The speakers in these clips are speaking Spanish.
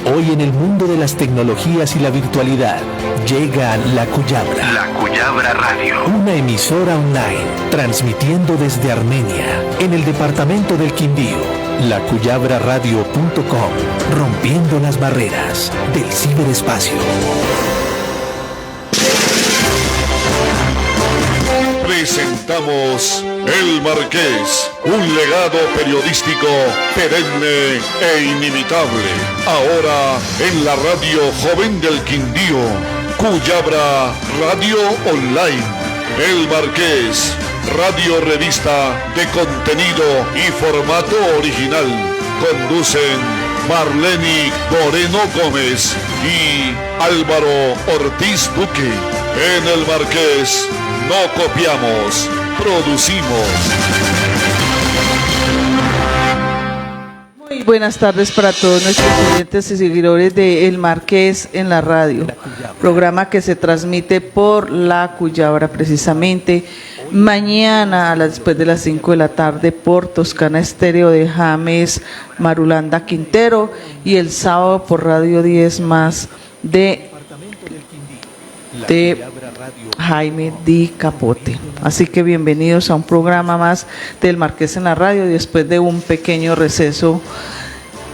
Hoy en el mundo de las tecnologías y la virtualidad, llega La Cuyabra. La Cuyabra Radio. Una emisora online, transmitiendo desde Armenia, en el departamento del Quindío. lacuyabraradio.com, rompiendo las barreras del ciberespacio. Presentamos El Marqués, un legado periodístico perenne e inimitable. Ahora en la radio joven del Quindío, Cuyabra Radio Online. El Marqués, radio revista de contenido y formato original. Conducen Marleni Moreno Gómez y Álvaro Ortiz Duque. En El Marqués no copiamos, producimos. Muy buenas tardes para todos nuestros oyentes y seguidores de El Marqués en la radio, programa que se transmite por La Cuyabra precisamente. Mañana después de las 5 de la tarde por Toscana Estéreo de James Marulanda Quintero y el sábado por Radio 10 más de Jaime Di Capote. Así que bienvenidos a un programa más del Marqués en la radio. Después de un pequeño receso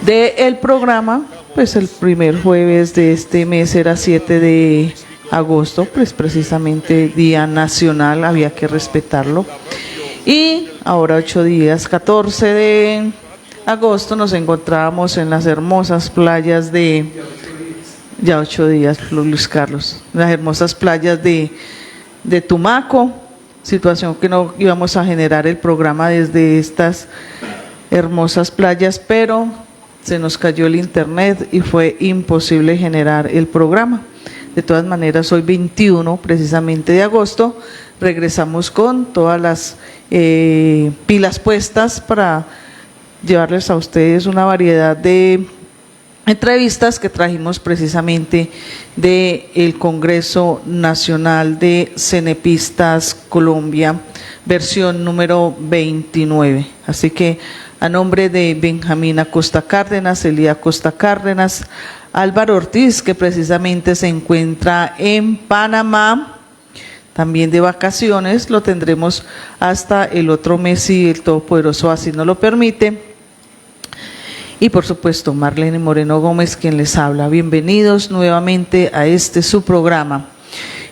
del programa, pues el primer jueves de este mes era 7 de agosto, pues precisamente Día Nacional, había que respetarlo. Y ahora 8 días, 14 de agosto, nos encontrábamos en las hermosas playas de... Ya 8 días, Luis Carlos, las hermosas playas de Tumaco, situación que no íbamos a generar el programa desde estas hermosas playas, pero se nos cayó el internet y fue imposible generar el programa. De todas maneras, hoy 21 precisamente de agosto, regresamos con todas las pilas puestas para llevarles a ustedes una variedad de entrevistas que trajimos precisamente del Congreso Nacional de Cenepistas Colombia, versión número 29. Así que a nombre de Benjamín Acosta Cárdenas, Elía Acosta Cárdenas, Álvaro Ortiz, que precisamente se encuentra en Panamá, también de vacaciones, lo tendremos hasta el otro mes si el Todopoderoso así nos lo permite. Y por supuesto, Marlene Moreno Gómez, quien les habla. Bienvenidos nuevamente a su programa,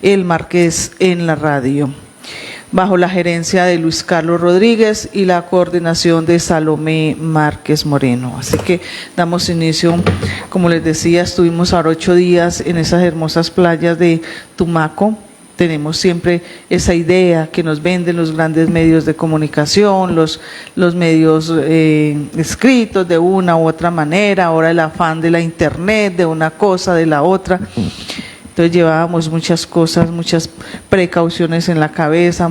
El Marqués en la radio, bajo la gerencia de Luis Carlos Rodríguez y la coordinación de Salomé Márquez Moreno. Así que damos inicio, como les decía, estuvimos ahora 8 días en esas hermosas playas de Tumaco. Tenemos siempre esa idea que nos venden los grandes medios de comunicación, los medios escritos de una u otra manera, ahora el afán de la internet, de una cosa, de la otra. Entonces llevábamos muchas cosas, muchas precauciones en la cabeza.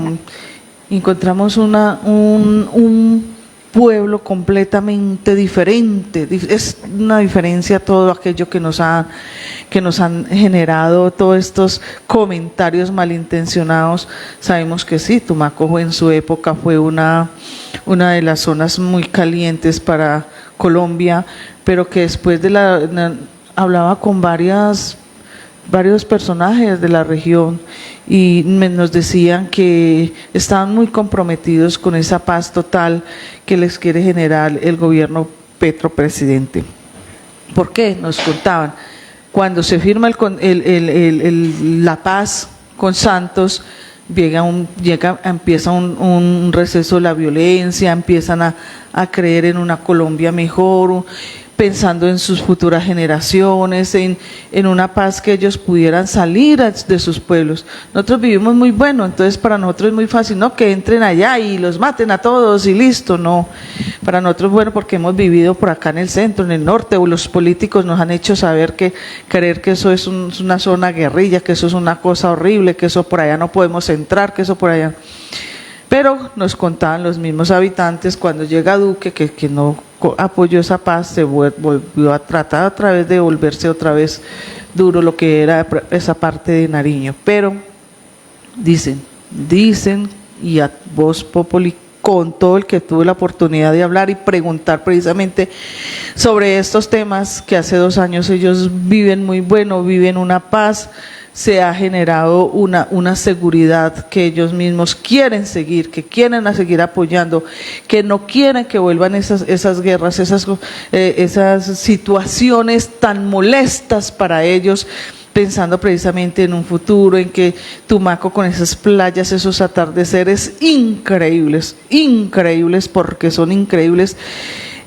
Encontramos un pueblo completamente diferente. Es una diferencia todo aquello que nos han generado todos estos comentarios malintencionados. Sabemos que sí, Tumaco en su época fue una de las zonas muy calientes para Colombia, pero que después hablaba con varios personajes de la región y nos decían que estaban muy comprometidos con esa paz total que les quiere generar el gobierno Petro presidente. ¿Por qué? Nos contaban, cuando se firma la paz con Santos, empieza un receso de la violencia, empiezan a creer en una Colombia mejor, pensando en sus futuras generaciones, en una paz que ellos pudieran salir de sus pueblos. Nosotros vivimos muy bueno, entonces para nosotros es muy fácil, no que entren allá y los maten a todos y listo, no. Para nosotros es bueno porque hemos vivido por acá en el centro, en el norte, o los políticos nos han hecho creer que eso es una zona guerrilla, que eso es una cosa horrible, que eso por allá no podemos entrar, que eso por allá. Pero nos contaban los mismos habitantes cuando llega Duque que no apoyó esa paz, se volvió a tratar otra vez de volverse otra vez duro lo que era esa parte de Nariño. Pero dicen y a voz populi con todo el que tuve la oportunidad de hablar y preguntar precisamente sobre estos temas que hace 2 años ellos viven muy bueno, viven una paz, se ha generado una seguridad que ellos mismos quieren seguir, que quieren a seguir apoyando, que no quieren que vuelvan esas guerras, esas situaciones tan molestas para ellos, pensando precisamente en un futuro, en que Tumaco con esas playas, esos atardeceres increíbles, increíbles porque son increíbles.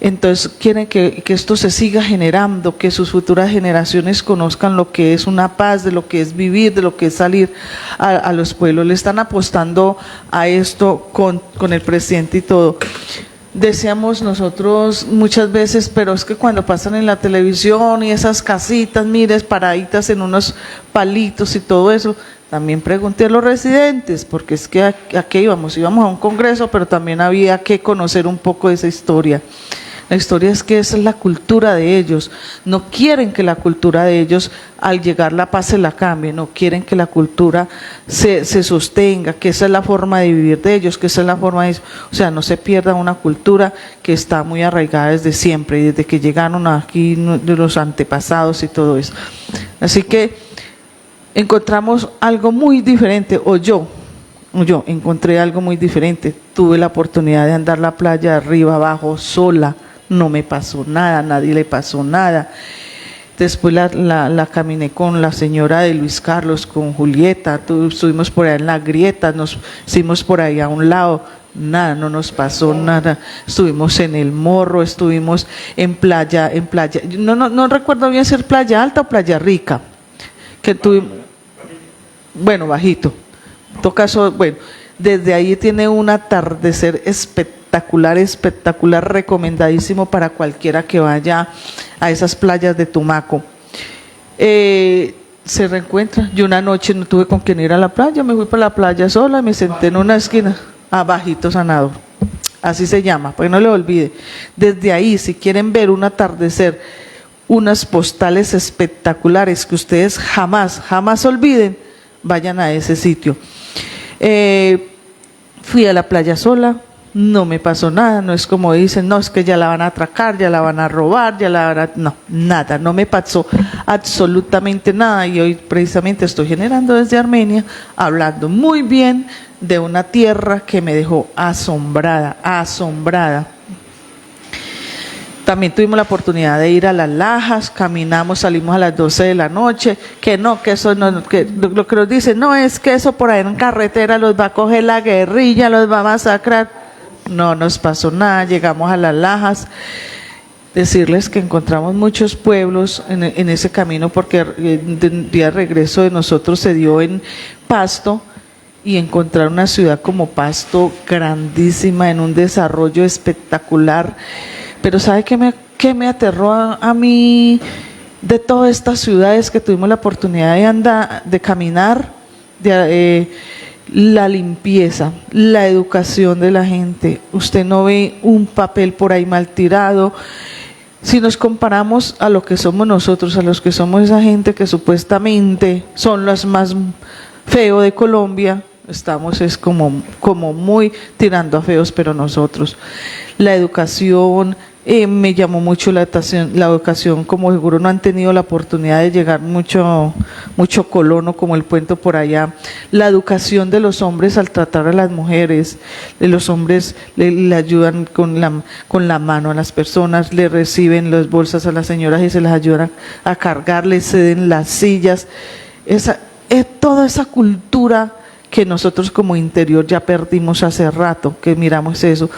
Entonces quieren que esto se siga generando, que sus futuras generaciones conozcan lo que es una paz, de lo que es vivir, de lo que es salir a los pueblos. Le están apostando a esto con el presidente y todo. Decíamos nosotros muchas veces, pero es que cuando pasan en la televisión y esas casitas, mires, paraditas en unos palitos y todo eso, también pregunté a los residentes, porque es que a qué íbamos a un congreso, pero también había que conocer un poco de esa historia. La historia es que esa es la cultura de ellos. No quieren que la cultura de ellos al llegar la paz se la cambie, no quieren que la cultura se sostenga, que esa es la forma de vivir de ellos, que esa es la forma de... O sea, no se pierda una cultura que está muy arraigada desde siempre, y desde que llegaron aquí de los antepasados y todo eso. Así que encontramos algo muy diferente, o yo encontré algo muy diferente. Tuve la oportunidad de andar la playa de arriba, abajo, sola. No me pasó nada, nadie le pasó nada. Después la caminé con la señora de Luis Carlos, con Julieta, estuvimos por allá en la grieta, nos fuimos por ahí a un lado, nada, no nos pasó nada. Estuvimos en el Morro, estuvimos en playa, no recuerdo bien si es Playa Alta o Playa Rica, que tuvimos, bueno, bajito, en todo caso, bueno, desde ahí tiene un atardecer espectacular, recomendadísimo para cualquiera que vaya a esas playas de Tumaco. Se reencuentra. Yo una noche no tuve con quién ir a la playa, me fui para la playa sola, me senté en una esquina, abajito Sanador, así se llama, para que no le olvide. Desde ahí, si quieren ver un atardecer, unas postales espectaculares que ustedes jamás olviden, vayan a ese sitio. Fui a la playa sola, no me pasó nada, no es como dicen, no, es que ya la van a atracar, ya la van a robar, no, nada, no me pasó absolutamente nada, y hoy precisamente estoy generando desde Armenia, hablando muy bien de una tierra que me dejó asombrada. También tuvimos la oportunidad de ir a Las Lajas, caminamos, salimos a las 12 de la noche, que eso no, que lo que nos dicen, no, es que eso por ahí en carretera los va a coger la guerrilla, los va a masacrar. No nos pasó nada, llegamos a Las Lajas. Decirles que encontramos muchos pueblos en ese camino, porque el día de regreso de nosotros se dio en Pasto, y encontrar una ciudad como Pasto grandísima, en un desarrollo espectacular. Pero ¿sabe qué me aterró a mí de todas estas ciudades que tuvimos la oportunidad de caminar? La limpieza, la educación de la gente. Usted no ve un papel por ahí mal tirado. Si nos comparamos a lo que somos nosotros, a los que somos esa gente que supuestamente son los más feos de Colombia, estamos es como muy tirando a feos, pero nosotros. La educación, me llamó mucho la educación, como seguro no han tenido la oportunidad de llegar mucho colono como el puente por allá. La educación de los hombres al tratar a las mujeres, de los hombres le ayudan con la mano a las personas, le reciben las bolsas a las señoras y se las ayudan a cargar, les ceden las sillas. Toda esa cultura que nosotros como interior ya perdimos hace rato, que miramos eso.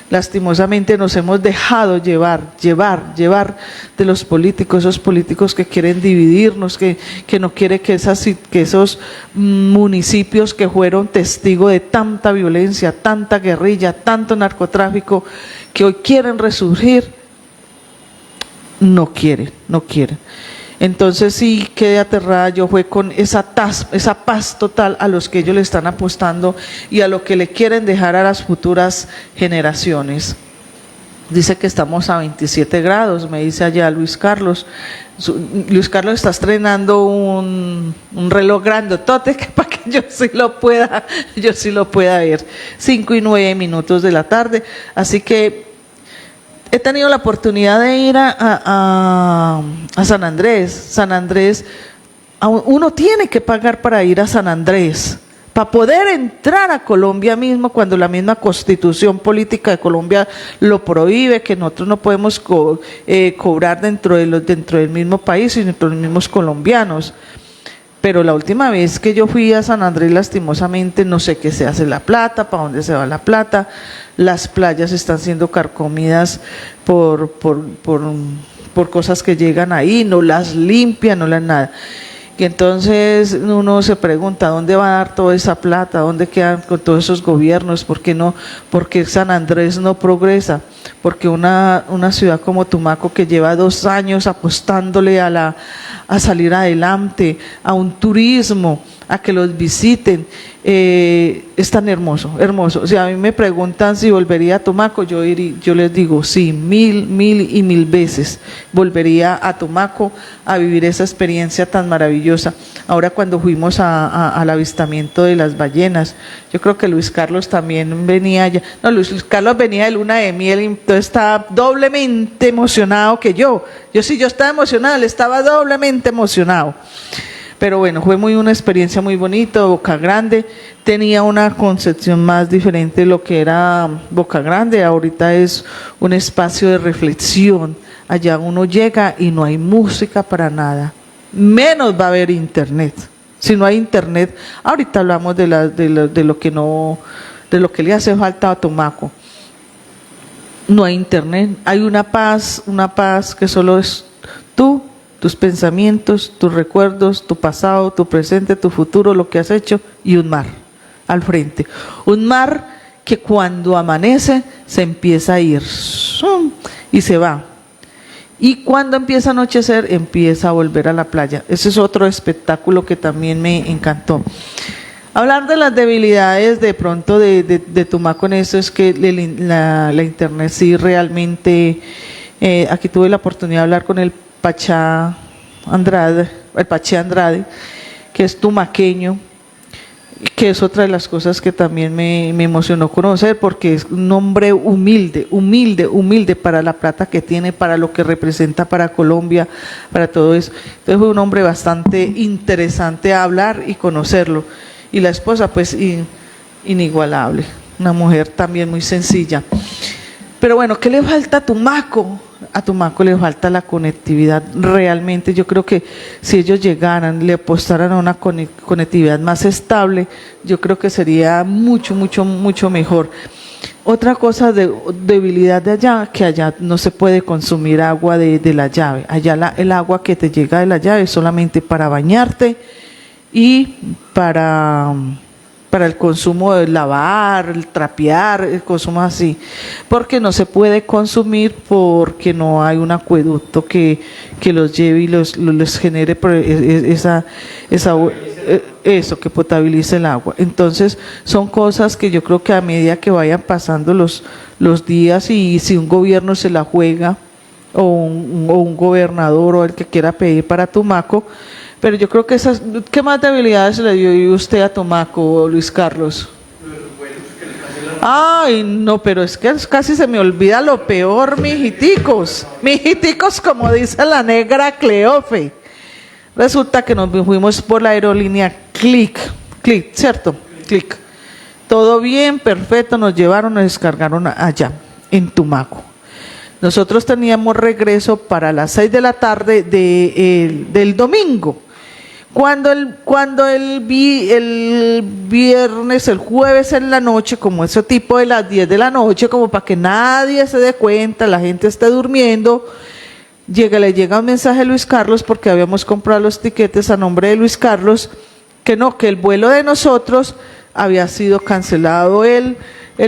Lastimosamente nos hemos dejado llevar de los políticos, esos políticos que quieren dividirnos, que no quiere que esos municipios que fueron testigo de tanta violencia, tanta guerrilla, tanto narcotráfico, que hoy quieren resurgir, no quieren. Entonces sí quedé aterrada, yo fue con esa paz total a los que ellos le están apostando y a lo que le quieren dejar a las futuras generaciones. Dice que estamos a 27 grados, me dice allá Luis Carlos. Luis Carlos está estrenando un reloj grandotote que para que yo sí lo pueda ver. 5:09 de la tarde. Así que he tenido la oportunidad de ir a San Andrés. San Andrés, uno tiene que pagar para ir a San Andrés, para poder entrar a Colombia mismo, cuando la misma constitución política de Colombia lo prohíbe, que nosotros no podemos cobrar dentro del mismo país y dentro de los mismos colombianos. Pero la última vez que yo fui a San Andrés, lastimosamente, no sé qué se hace la plata, para dónde se va la plata. Las playas están siendo carcomidas por cosas que llegan ahí, no las limpian, no las nada. Y entonces uno se pregunta, ¿dónde va a dar toda esa plata? ¿Dónde quedan con todos esos gobiernos? ¿Por qué no? Porque San Andrés no progresa, porque una ciudad como Tumaco, que lleva 2 años apostándole a salir adelante, a un turismo, a que los visiten, es tan hermoso. O sea, a mí me preguntan si volvería a Tumaco, yo les digo sí, mil veces volvería a Tumaco a vivir esa experiencia tan maravillosa. Ahora cuando fuimos al avistamiento de las ballenas, yo creo que Luis Carlos también venía allá. No, Luis Carlos venía de luna de miel, y entonces estaba doblemente emocionado que yo. Yo estaba emocionado, él estaba doblemente emocionado. Pero bueno, fue una experiencia muy bonita. Boca Grande tenía una concepción más diferente de lo que era Boca Grande. Ahorita es un espacio de reflexión. Allá uno llega y no hay música para nada. Menos va a haber internet. Si no hay internet, ahorita hablamos de lo que le hace falta a Tumaco. No hay internet, hay una paz que solo es tú, tus pensamientos, tus recuerdos, tu pasado, tu presente, tu futuro, lo que has hecho, y un mar al frente. Un mar que cuando amanece se empieza a ir y se va. Y cuando empieza a anochecer, empieza a volver a la playa. Ese es otro espectáculo que también me encantó. Hablar de las debilidades de pronto de Tumaco en eso es que la internet sí realmente, aquí tuve la oportunidad de hablar con el Paché Andrade, que es tumaqueño, que es otra de las cosas que también me emocionó conocer, porque es un hombre humilde para la plata que tiene, para lo que representa para Colombia, para todo eso. Entonces fue un hombre bastante interesante a hablar y conocerlo. Y la esposa, pues, inigualable, una mujer también muy sencilla. Pero bueno, ¿qué le falta a Tumaco? A Tumaco le falta la conectividad. Realmente yo creo que si ellos llegaran, le apostaran a una conectividad más estable, yo creo que sería mucho mejor. Otra cosa de debilidad de allá, que allá no se puede consumir agua de la llave. Allá el agua que te llega de la llave es solamente para bañarte y para el consumo de lavar, el trapear, el consumo así, porque no se puede consumir porque no hay un acueducto que los lleve y les genere eso, que potabilice el agua. Entonces son cosas que yo creo que a medida que vayan pasando los días, y si un gobierno se la juega, o un gobernador o el que quiera pedir para Tumaco. Pero yo creo que ¿qué más debilidades le dio usted a Tumaco, Luis Carlos? Ay, no, pero es que casi se me olvida lo peor, mijiticos, como dice la negra Cleofe. Resulta que nos fuimos por la aerolínea Click, ¿cierto? Click. Todo bien, perfecto, nos llevaron, nos descargaron allá, en Tumaco. Nosotros teníamos regreso para las 6 de la tarde del domingo. Cuando el viernes, el jueves en la noche, como ese tipo de las 10 de la noche, como para que nadie se dé cuenta, la gente esté durmiendo, le llega un mensaje a Luis Carlos, porque habíamos comprado los tiquetes a nombre de Luis Carlos, que el vuelo de nosotros había sido cancelado el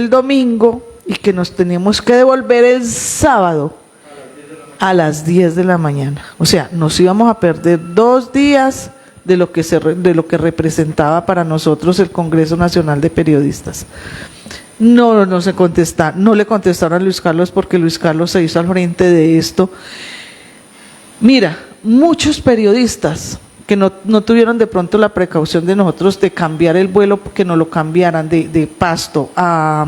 domingo y que nos teníamos que devolver el sábado a las 10 de la mañana. O sea, nos íbamos a perder 2 días de lo que representaba para nosotros el Congreso Nacional de Periodistas. No se contesta, no le contestaron a Luis Carlos porque Luis Carlos se hizo al frente de esto. Mira, muchos periodistas que no tuvieron de pronto la precaución de nosotros de cambiar el vuelo, que nos lo cambiaran de Pasto a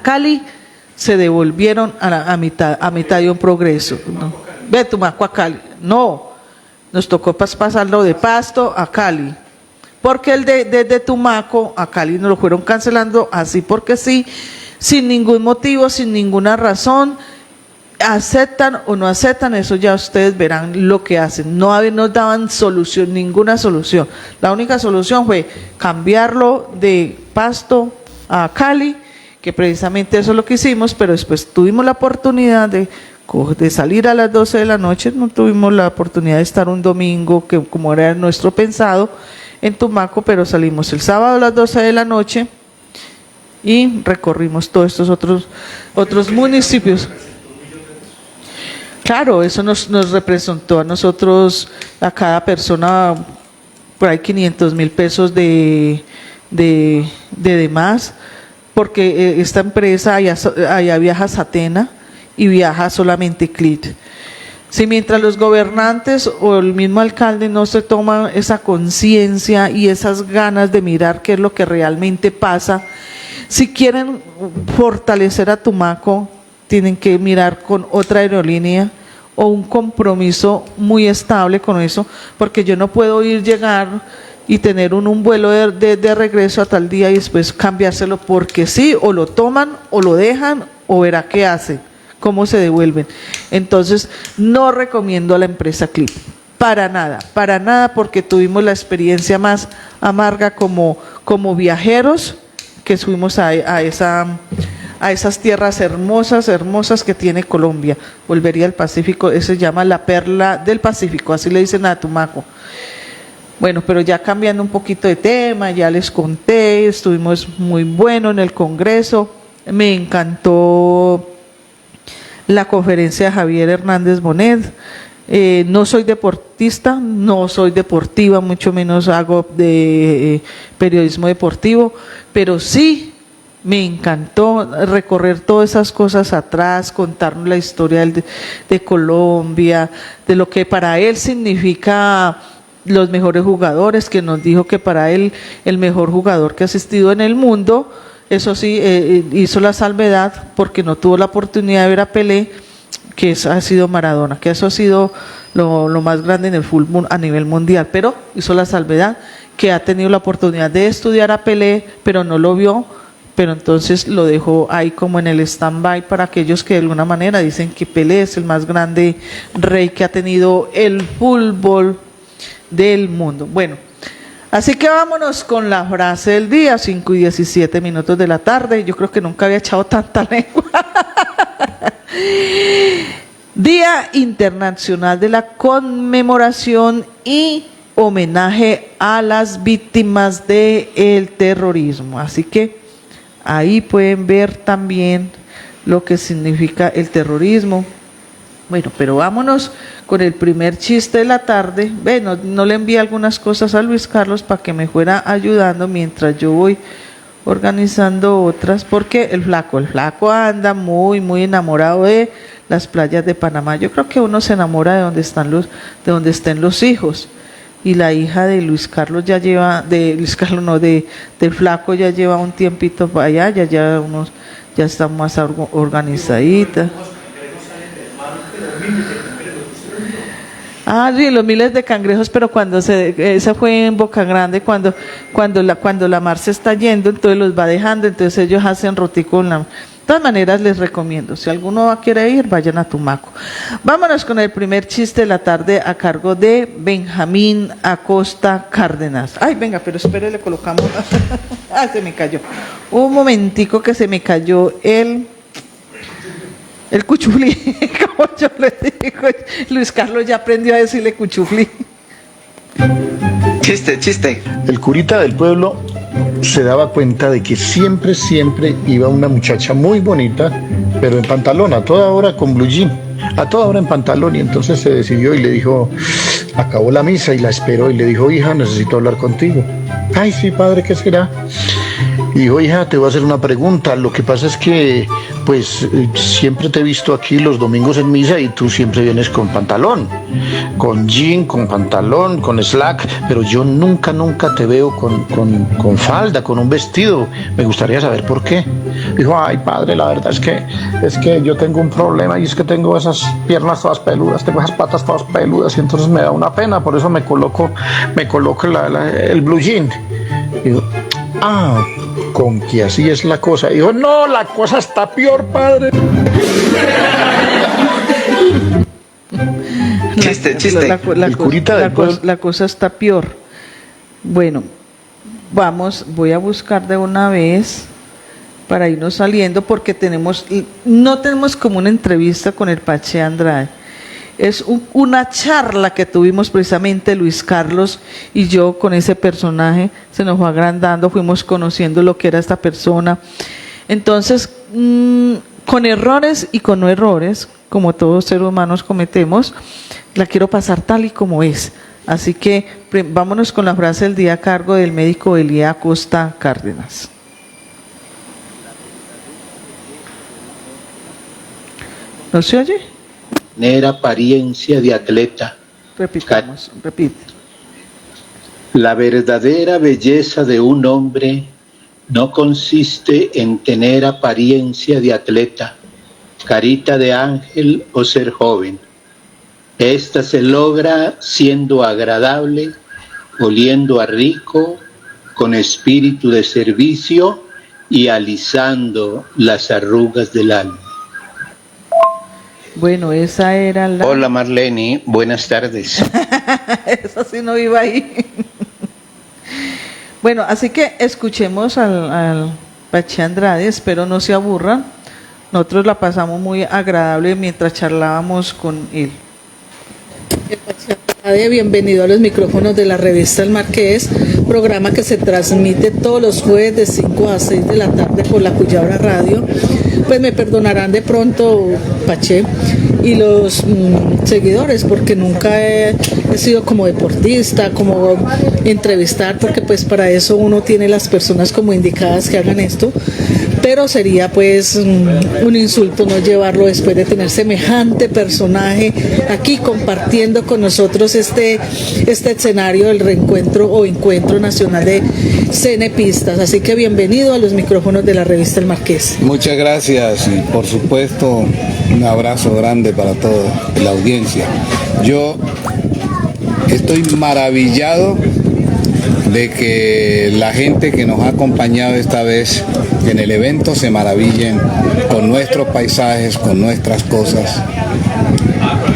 Cali, se devolvieron a mitad de un progreso. ¿No? Ve Tumaco a Cali. No, nos tocó pasarlo de Pasto a Cali. Porque el de Tumaco a Cali nos lo fueron cancelando así porque sí, sin ningún motivo, sin ninguna razón. Aceptan o no aceptan, eso ya ustedes verán lo que hacen. No nos daban solución, ninguna solución. La única solución fue cambiarlo de Pasto a Cali, que precisamente eso es lo que hicimos, pero después tuvimos la oportunidad de salir a las 12 de la noche, no tuvimos la oportunidad de estar un domingo, que como era nuestro pensado, en Tumaco, pero salimos el sábado a las 12 de la noche y recorrimos todos estos otros municipios. Claro, eso nos representó a nosotros, a cada persona, por ahí 500.000 pesos de más, porque esta empresa allá viaja Satena y viaja solamente CLIT. Si mientras los gobernantes o el mismo alcalde no se toman esa conciencia y esas ganas de mirar qué es lo que realmente pasa, si quieren fortalecer a Tumaco, tienen que mirar con otra aerolínea o un compromiso muy estable con eso, porque yo no puedo llegar y tener un vuelo de regreso a tal día y después cambiárselo porque sí, o lo toman o lo dejan o verá qué hacen, cómo se devuelven. Entonces no recomiendo a la empresa CLIP, para nada, porque tuvimos la experiencia más amarga como viajeros que fuimos a esas tierras hermosas que tiene Colombia. Volvería al Pacífico, eso se llama la perla del Pacífico, así le dicen a Tumaco. Bueno, pero ya cambiando un poquito de tema, ya les conté, estuvimos muy bueno en el Congreso, me encantó la conferencia de Javier Hernández Bonet. No soy deportista, no soy deportiva, mucho menos hago de periodismo deportivo, pero sí me encantó recorrer todas esas cosas atrás, contarnos la historia de Colombia, de lo que para él significa los mejores jugadores, que nos dijo que para él el mejor jugador que ha asistido en el mundo. Eso sí, hizo la salvedad porque no tuvo la oportunidad de ver a Pelé, que ha sido Maradona, que eso ha sido lo más grande en el fútbol a nivel mundial, pero hizo la salvedad que ha tenido la oportunidad de estudiar a Pelé, pero no lo vio, pero entonces lo dejó ahí como en el stand-by para aquellos que de alguna manera dicen que Pelé es el más grande rey que ha tenido el fútbol del mundo. Bueno, así que vámonos con la frase del día, 5:17 de la tarde. Yo creo que nunca había echado tanta lengua. Día Internacional de la Conmemoración y Homenaje a las Víctimas del Terrorismo. Así que ahí pueden ver también lo que significa el terrorismo. Bueno, pero vámonos con el primer chiste de la tarde. Bueno, no le envié algunas cosas a Luis Carlos para que me fuera ayudando mientras yo voy organizando otras, porque el flaco anda muy enamorado de las playas de Panamá. Yo creo que uno se enamora de donde estén los hijos. Y la hija de Luis Carlos ya lleva, del flaco ya lleva un tiempito para allá, ya está más organizadita. Ah, sí, los miles de cangrejos, pero esa fue en Boca Grande, cuando la mar se está yendo, entonces los va dejando, entonces ellos hacen rotico. De todas maneras les recomiendo, si alguno quiere ir, vayan a Tumaco. Vámonos con el primer chiste de la tarde a cargo de Benjamín Acosta Cárdenas. Ay, venga, pero espere, le colocamos. Se me cayó. Un momentico que se me cayó el cuchuflí, como yo le digo. Luis Carlos ya aprendió a decirle cuchuflí. Chiste. El curita del pueblo se daba cuenta de que siempre iba una muchacha muy bonita, pero en pantalón, a toda hora con blue jean, a toda hora en pantalón, y entonces se decidió y le dijo, acabó la misa y la esperó y le dijo, hija, necesito hablar contigo. Ay, sí, padre, ¿qué será? Y dijo, hija, te voy a hacer una pregunta. Lo que pasa es que, pues, siempre te he visto aquí los domingos en misa y tú siempre vienes con pantalón, con jean, con pantalón, con slack, pero yo nunca te veo con falda, con un vestido. Me gustaría saber por qué. Dijo, ay, padre, la verdad es que yo tengo un problema y es que tengo esas piernas todas peludas, tengo esas patas todas peludas y entonces me da una pena, por eso me coloco el blue jean. Digo, con que así es la cosa. Dijo, no, la cosa está peor, padre. Chiste. La cosa está peor. Bueno, voy a buscar de una vez para irnos saliendo porque no tenemos como una entrevista con el Pache Andrade. Es una charla que tuvimos precisamente Luis Carlos y yo con ese personaje, se nos fue agrandando, fuimos conociendo lo que era esta persona. Entonces, con errores y con no errores, como todos seres humanos cometemos, la quiero pasar tal y como es. Así que vámonos con la frase del día a cargo del médico Elías Acosta Cárdenas. ¿No se oye? Tener apariencia de atleta. Repite. La verdadera belleza de un hombre no consiste en tener apariencia de atleta, carita de ángel o ser joven. Esta se logra siendo agradable, oliendo a rico, con espíritu de servicio y alisando las arrugas del alma. Bueno, esa era la... Hola Marlene, buenas tardes. Eso sí no iba ahí. Bueno, así que escuchemos al Pache Andrade, espero no se aburran. Nosotros la pasamos muy agradable mientras charlábamos con él. Pache Andrade, bienvenido a los micrófonos de la revista El Marqués, programa que se transmite todos los jueves de 5 a 6 de la tarde por la Cuyabra Radio. Pues me perdonarán de pronto, Pache, y los seguidores, porque nunca he sido como deportista, como entrevistar, porque pues para eso uno tiene las personas como indicadas que hagan esto, pero sería pues un insulto no llevarlo después de tener semejante personaje aquí compartiendo con nosotros este escenario del reencuentro o encuentro nacional de cenepistas. Así que bienvenido a los micrófonos de la revista El Marqués. Muchas gracias y por supuesto un abrazo grande para toda la audiencia. Yo estoy maravillado de que la gente que nos ha acompañado esta vez en el evento se maravillen con nuestros paisajes, con nuestras cosas.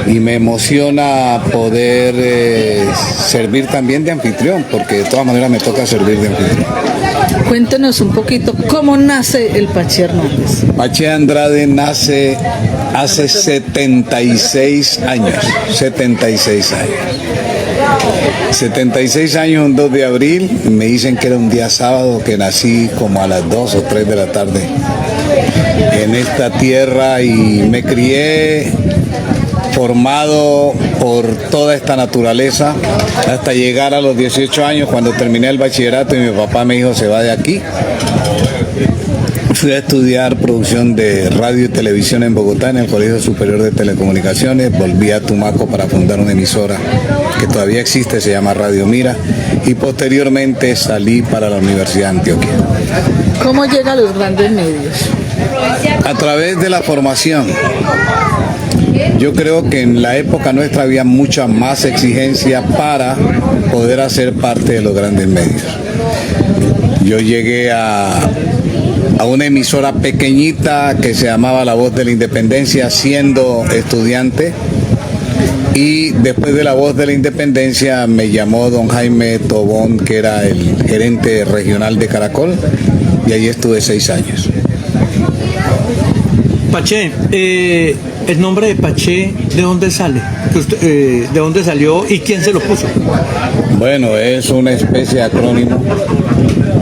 Y me emociona poder servir también de anfitrión, porque de todas maneras me toca servir de anfitrión. Cuéntenos un poquito cómo nace el Pache Hernández. Pache Andrade nace hace 76 años. 76 años, un 2 de abril, me dicen que era un día sábado, que nací como a las 2 o 3 de la tarde en esta tierra y me crié formado por toda esta naturaleza hasta llegar a los 18 años cuando terminé el bachillerato y mi papá me dijo se va de aquí. Fui a estudiar producción de radio y televisión en Bogotá, en el Colegio Superior de Telecomunicaciones. Volví a Tumaco para fundar una emisora que todavía existe, se llama Radio Mira, y posteriormente salí para la Universidad de Antioquia. ¿Cómo llega a los grandes medios? A través de la formación. Yo creo que en la época nuestra había mucha más exigencia para poder hacer parte de los grandes medios. Yo llegué a una emisora pequeñita que se llamaba La Voz de la Independencia siendo estudiante, y después de La Voz de la Independencia me llamó don Jaime Tobón, que era el gerente regional de Caracol, y allí estuve 6 años. Pache, el nombre de Pache, ¿de dónde sale? ¿De dónde salió y quién se lo puso? Bueno, es una especie de acrónimo.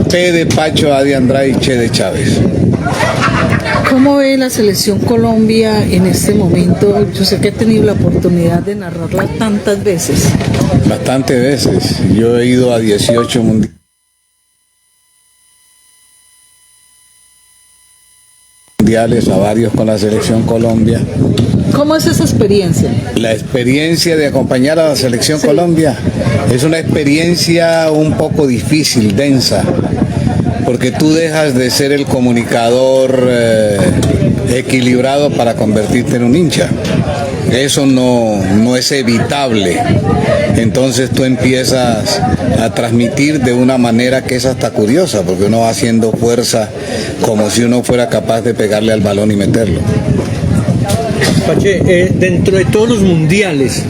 P de Pacho, A de Andrade y Che de Chávez. ¿Cómo ve la selección Colombia en este momento? Yo sé que he tenido la oportunidad de narrarla tantas veces. Bastantes veces. Yo he ido a 18 mundiales. mundiales, a varios con la selección Colombia. ¿Cómo es esa experiencia? La experiencia de acompañar a la selección Colombia es una experiencia un poco difícil, densa, porque tú dejas de ser el comunicador equilibrado para convertirte en un hincha. Eso no es evitable. Entonces tú empiezas a transmitir de una manera que es hasta curiosa, porque uno va haciendo fuerza como si uno fuera capaz de pegarle al balón y meterlo. Pache, dentro de todos los mundiales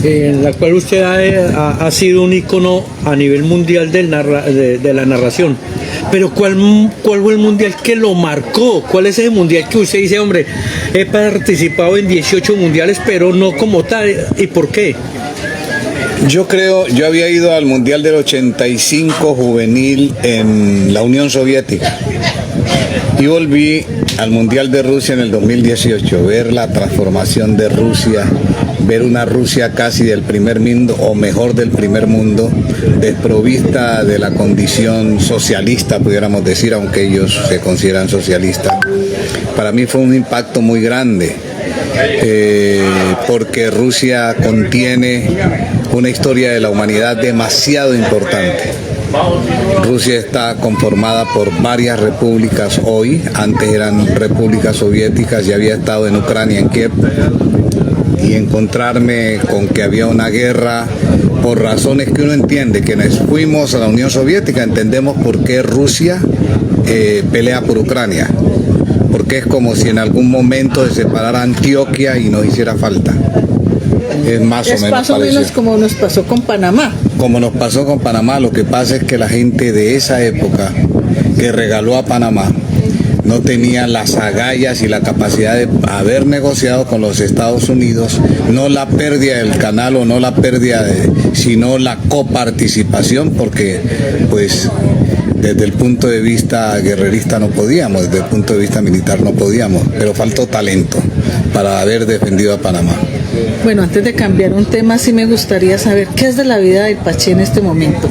en la cual usted ha sido un ícono a nivel mundial de la narración, pero ¿cuál fue el mundial que lo marcó? ¿Cuál es ese mundial que usted dice, hombre, he participado en 18 mundiales, pero no como tal? ¿Y por qué? Yo había ido al Mundial del 85 juvenil en la Unión Soviética y volví al Mundial de Rusia en el 2018, ver la transformación de Rusia, ver una Rusia casi del primer mundo, o mejor del primer mundo, desprovista de la condición socialista, pudiéramos decir, aunque ellos se consideran socialistas. Para mí fue un impacto muy grande, porque Rusia contiene una historia de la humanidad demasiado importante. Rusia está conformada por varias repúblicas hoy, antes eran repúblicas soviéticas, ya había estado en Ucrania, en Kiev, y encontrarme con que había una guerra por razones que uno entiende, que nos fuimos a la Unión Soviética, entendemos por qué Rusia pelea por Ucrania, porque es como si en algún momento se separara Antioquia y nos hiciera falta. Es más o menos como nos pasó con Panamá. Como nos pasó con Panamá, lo que pasa es que la gente de esa época que regaló a Panamá no tenía las agallas y la capacidad de haber negociado con los Estados Unidos, no la pérdida del canal o no la pérdida sino la coparticipación, porque pues desde el punto de vista guerrerista no podíamos, desde el punto de vista militar no podíamos, pero faltó talento para haber defendido a Panamá. Bueno, antes de cambiar un tema, sí me gustaría saber qué es de la vida de Pache en este momento.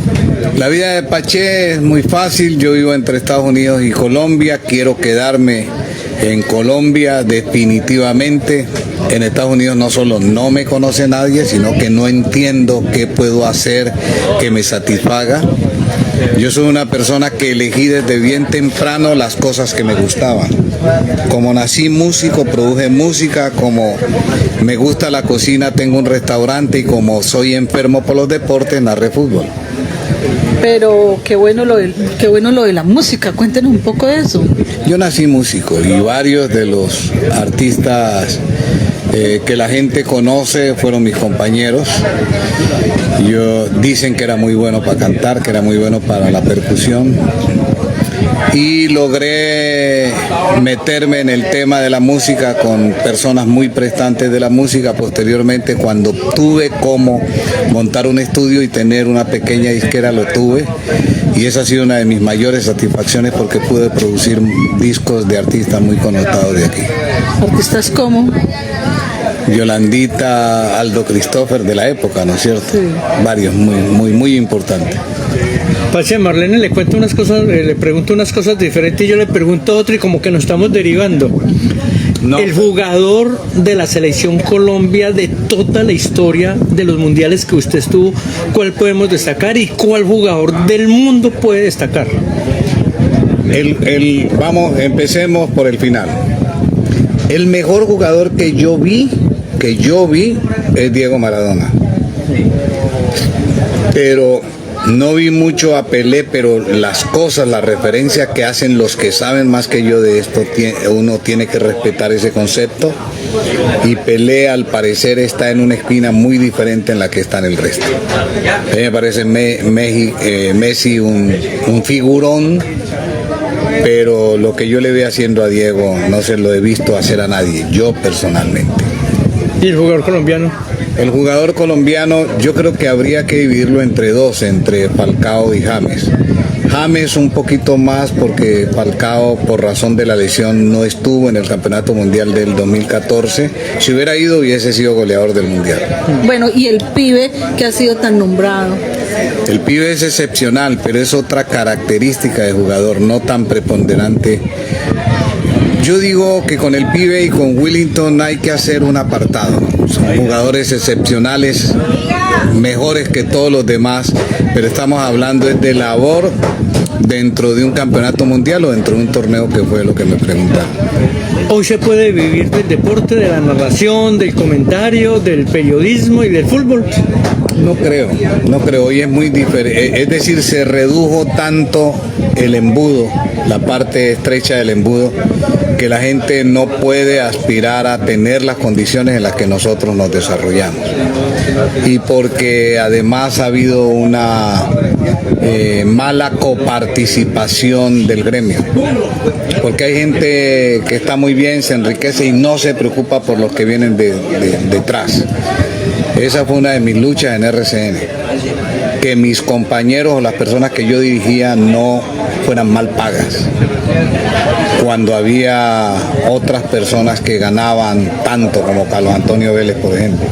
La vida de Pache es muy fácil. Yo vivo entre Estados Unidos y Colombia. Quiero quedarme en Colombia definitivamente. En Estados Unidos no solo no me conoce nadie, sino que no entiendo qué puedo hacer que me satisfaga. Yo soy una persona que elegí desde bien temprano las cosas que me gustaban. Como nací músico, produje música, como me gusta la cocina, tengo un restaurante, y como soy enfermo por los deportes, narré fútbol. Pero qué bueno lo de la música, cuéntenos un poco de eso. Yo nací músico y varios de los artistas que la gente conoce fueron mis compañeros. Dicen que era muy bueno para cantar, que era muy bueno para la percusión, y logré meterme en el tema de la música con personas muy prestantes de la música. Posteriormente, cuando tuve cómo montar un estudio y tener una pequeña disquera, lo tuve, y esa ha sido una de mis mayores satisfacciones, porque pude producir discos de artistas muy connotados de aquí. ¿Artistas como? Yolandita, Aldo Christopher de la época, ¿no es cierto? Sí. Varios muy importantes. Pache, Marlene le cuento unas cosas, le pregunto unas cosas diferentes y yo le pregunto otra, y como que nos estamos derivando. No. El jugador de la selección Colombia de toda la historia de los mundiales que usted estuvo, ¿cuál podemos destacar y cuál jugador del mundo puede destacar? Vamos, empecemos por el final. El mejor jugador que yo vi es Diego Maradona. Pero no vi mucho a Pelé, pero las cosas, la referencia que hacen los que saben más que yo de esto, uno tiene que respetar ese concepto. Y Pelé, al parecer, está en una esquina muy diferente en la que está en el resto. A mí me parece Messi un figurón, pero lo que yo le veo haciendo a Diego no se lo he visto hacer a nadie, yo personalmente. ¿Y el jugador colombiano? El jugador colombiano, yo creo que habría que dividirlo entre dos, entre Falcao y James. James un poquito más, porque Falcao, por razón de la lesión, no estuvo en el Campeonato Mundial del 2014. Si hubiera ido, hubiese sido goleador del Mundial. Bueno, ¿y el pibe que ha sido tan nombrado? El pibe es excepcional, pero es otra característica de jugador, no tan preponderante Yo digo que con el pibe y con Willington hay que hacer un apartado. Son jugadores excepcionales, mejores que todos los demás, pero estamos hablando de labor dentro de un campeonato mundial o dentro de un torneo, que fue lo que me preguntaron. Hoy se puede vivir del deporte, de la narración, del comentario, del periodismo y del fútbol. No creo, hoy es muy diferente, es decir, se redujo tanto el embudo, la parte estrecha del embudo, que la gente no puede aspirar a tener las condiciones en las que nosotros nos desarrollamos. Y porque además ha habido una mala coparticipación del gremio, porque hay gente que está muy bien, se enriquece y no se preocupa por los que vienen detrás. Esa fue una de mis luchas en RCN, que mis compañeros o las personas que yo dirigía no fueran mal pagas, cuando había otras personas que ganaban tanto, como Carlos Antonio Vélez, por ejemplo.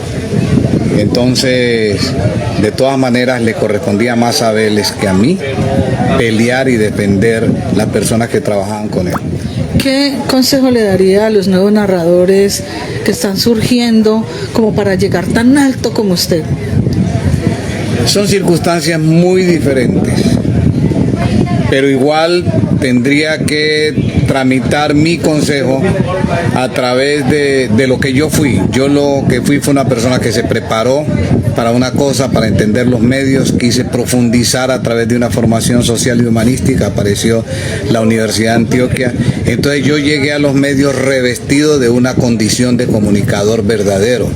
Entonces, de todas maneras, le correspondía más a Vélez que a mí pelear y defender las personas que trabajaban con él. ¿Qué consejo le daría a los nuevos narradores que están surgiendo como para llegar tan alto como usted? Son circunstancias muy diferentes, pero igual tendría que tramitar mi consejo a través de lo que yo fui. Yo lo que fui fue una persona que se preparó para una cosa, para entender los medios, quise profundizar a través de una formación social y humanística, apareció la Universidad de Antioquia. Entonces yo llegué a los medios revestido de una condición de comunicador verdadero.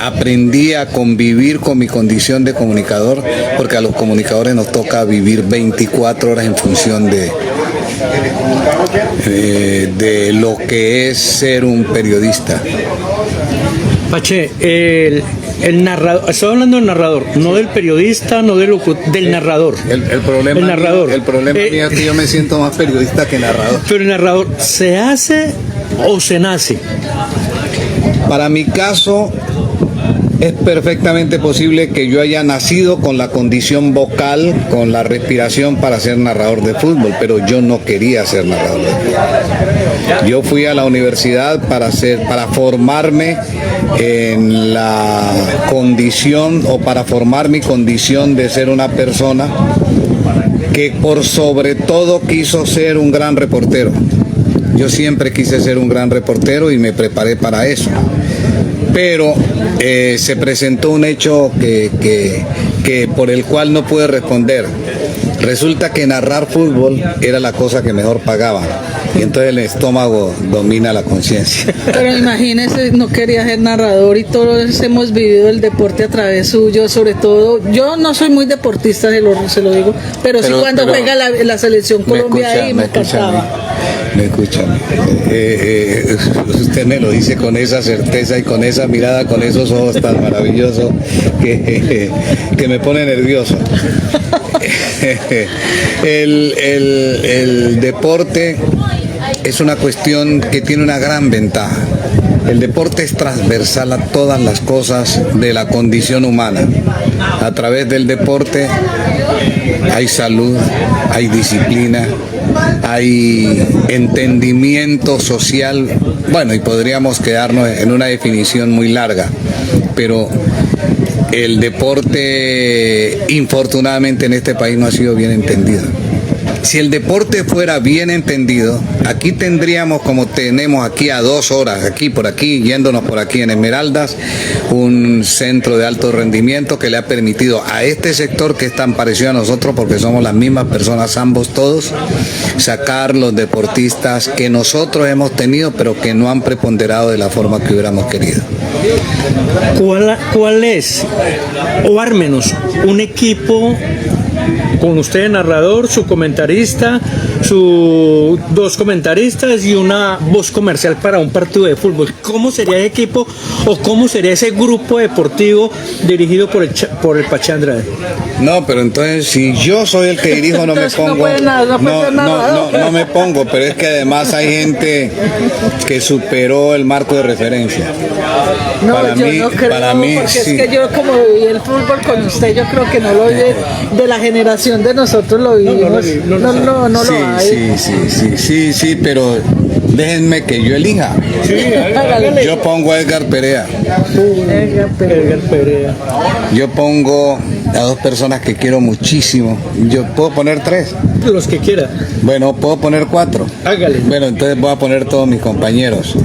Aprendí a convivir con mi condición de comunicador, porque a los comunicadores nos toca vivir 24 horas en función de lo que es ser un periodista. Pache, el narrador, estoy hablando del narrador, no del periodista, no del narrador. El problema mío es que yo me siento más periodista que narrador. Pero el narrador, ¿se hace o se nace? Para mi caso, es perfectamente posible que yo haya nacido con la condición vocal, con la respiración para ser narrador de fútbol, pero yo no quería ser narrador de fútbol. Yo fui a la universidad para formarme en la condición, o para formar mi condición de ser una persona que por sobre todo quiso ser un gran reportero. Yo siempre quise ser un gran reportero y me preparé para eso. Pero se presentó un hecho que por el cual no pude responder. Resulta que narrar fútbol era la cosa que mejor pagaban, y entonces el estómago domina la conciencia. Pero imagínese, no quería ser narrador y todos hemos vivido el deporte a través suyo, sobre todo, yo no soy muy deportista, se lo digo, pero sí cuando juega la selección Colombia ahí me encantaba. Me escuchan. Usted me lo dice con esa certeza y con esa mirada, con esos ojos tan maravillosos que me pone nervioso. El deporte es una cuestión que tiene una gran ventaja. El deporte es transversal a todas las cosas de la condición humana. A través del deporte hay salud, hay disciplina, hay entendimiento social. Bueno, y podríamos quedarnos en una definición muy larga, pero el deporte, infortunadamente, en este país no ha sido bien entendido. Si el deporte fuera bien entendido, aquí tendríamos, como tenemos aquí a 2 horas, aquí por aquí, yéndonos por aquí en Esmeraldas, un centro de alto rendimiento que le ha permitido a este sector, que es tan parecido a nosotros porque somos las mismas personas ambos todos, sacar los deportistas que nosotros hemos tenido pero que no han preponderado de la forma que hubiéramos querido. ¿Cuál es, o al menos, un equipo con usted de narrador, su comentarista, sus 2 comentaristas y una voz comercial para un partido de fútbol? ¿Cómo sería ese equipo o cómo sería ese grupo deportivo dirigido por el Pache Andrade? No, pero entonces si yo soy el que dirijo no me pongo. No me pongo, pero es que además hay gente que superó el marco de referencia. No, para yo mí, no creo, para mí, porque sí. Es que yo como viví el fútbol con usted, yo creo que no lo oye, de la generación de nosotros lo vivimos. No lo hay. Sí, pero déjenme que yo elija. Sí, hágale. Yo pongo a Edgar Perea. Edgar Perea. Yo pongo a dos personas que quiero muchísimo. Yo puedo poner 3. Los que quiera. Bueno, puedo poner 4. Hágale. Bueno, entonces voy a poner todos mis compañeros.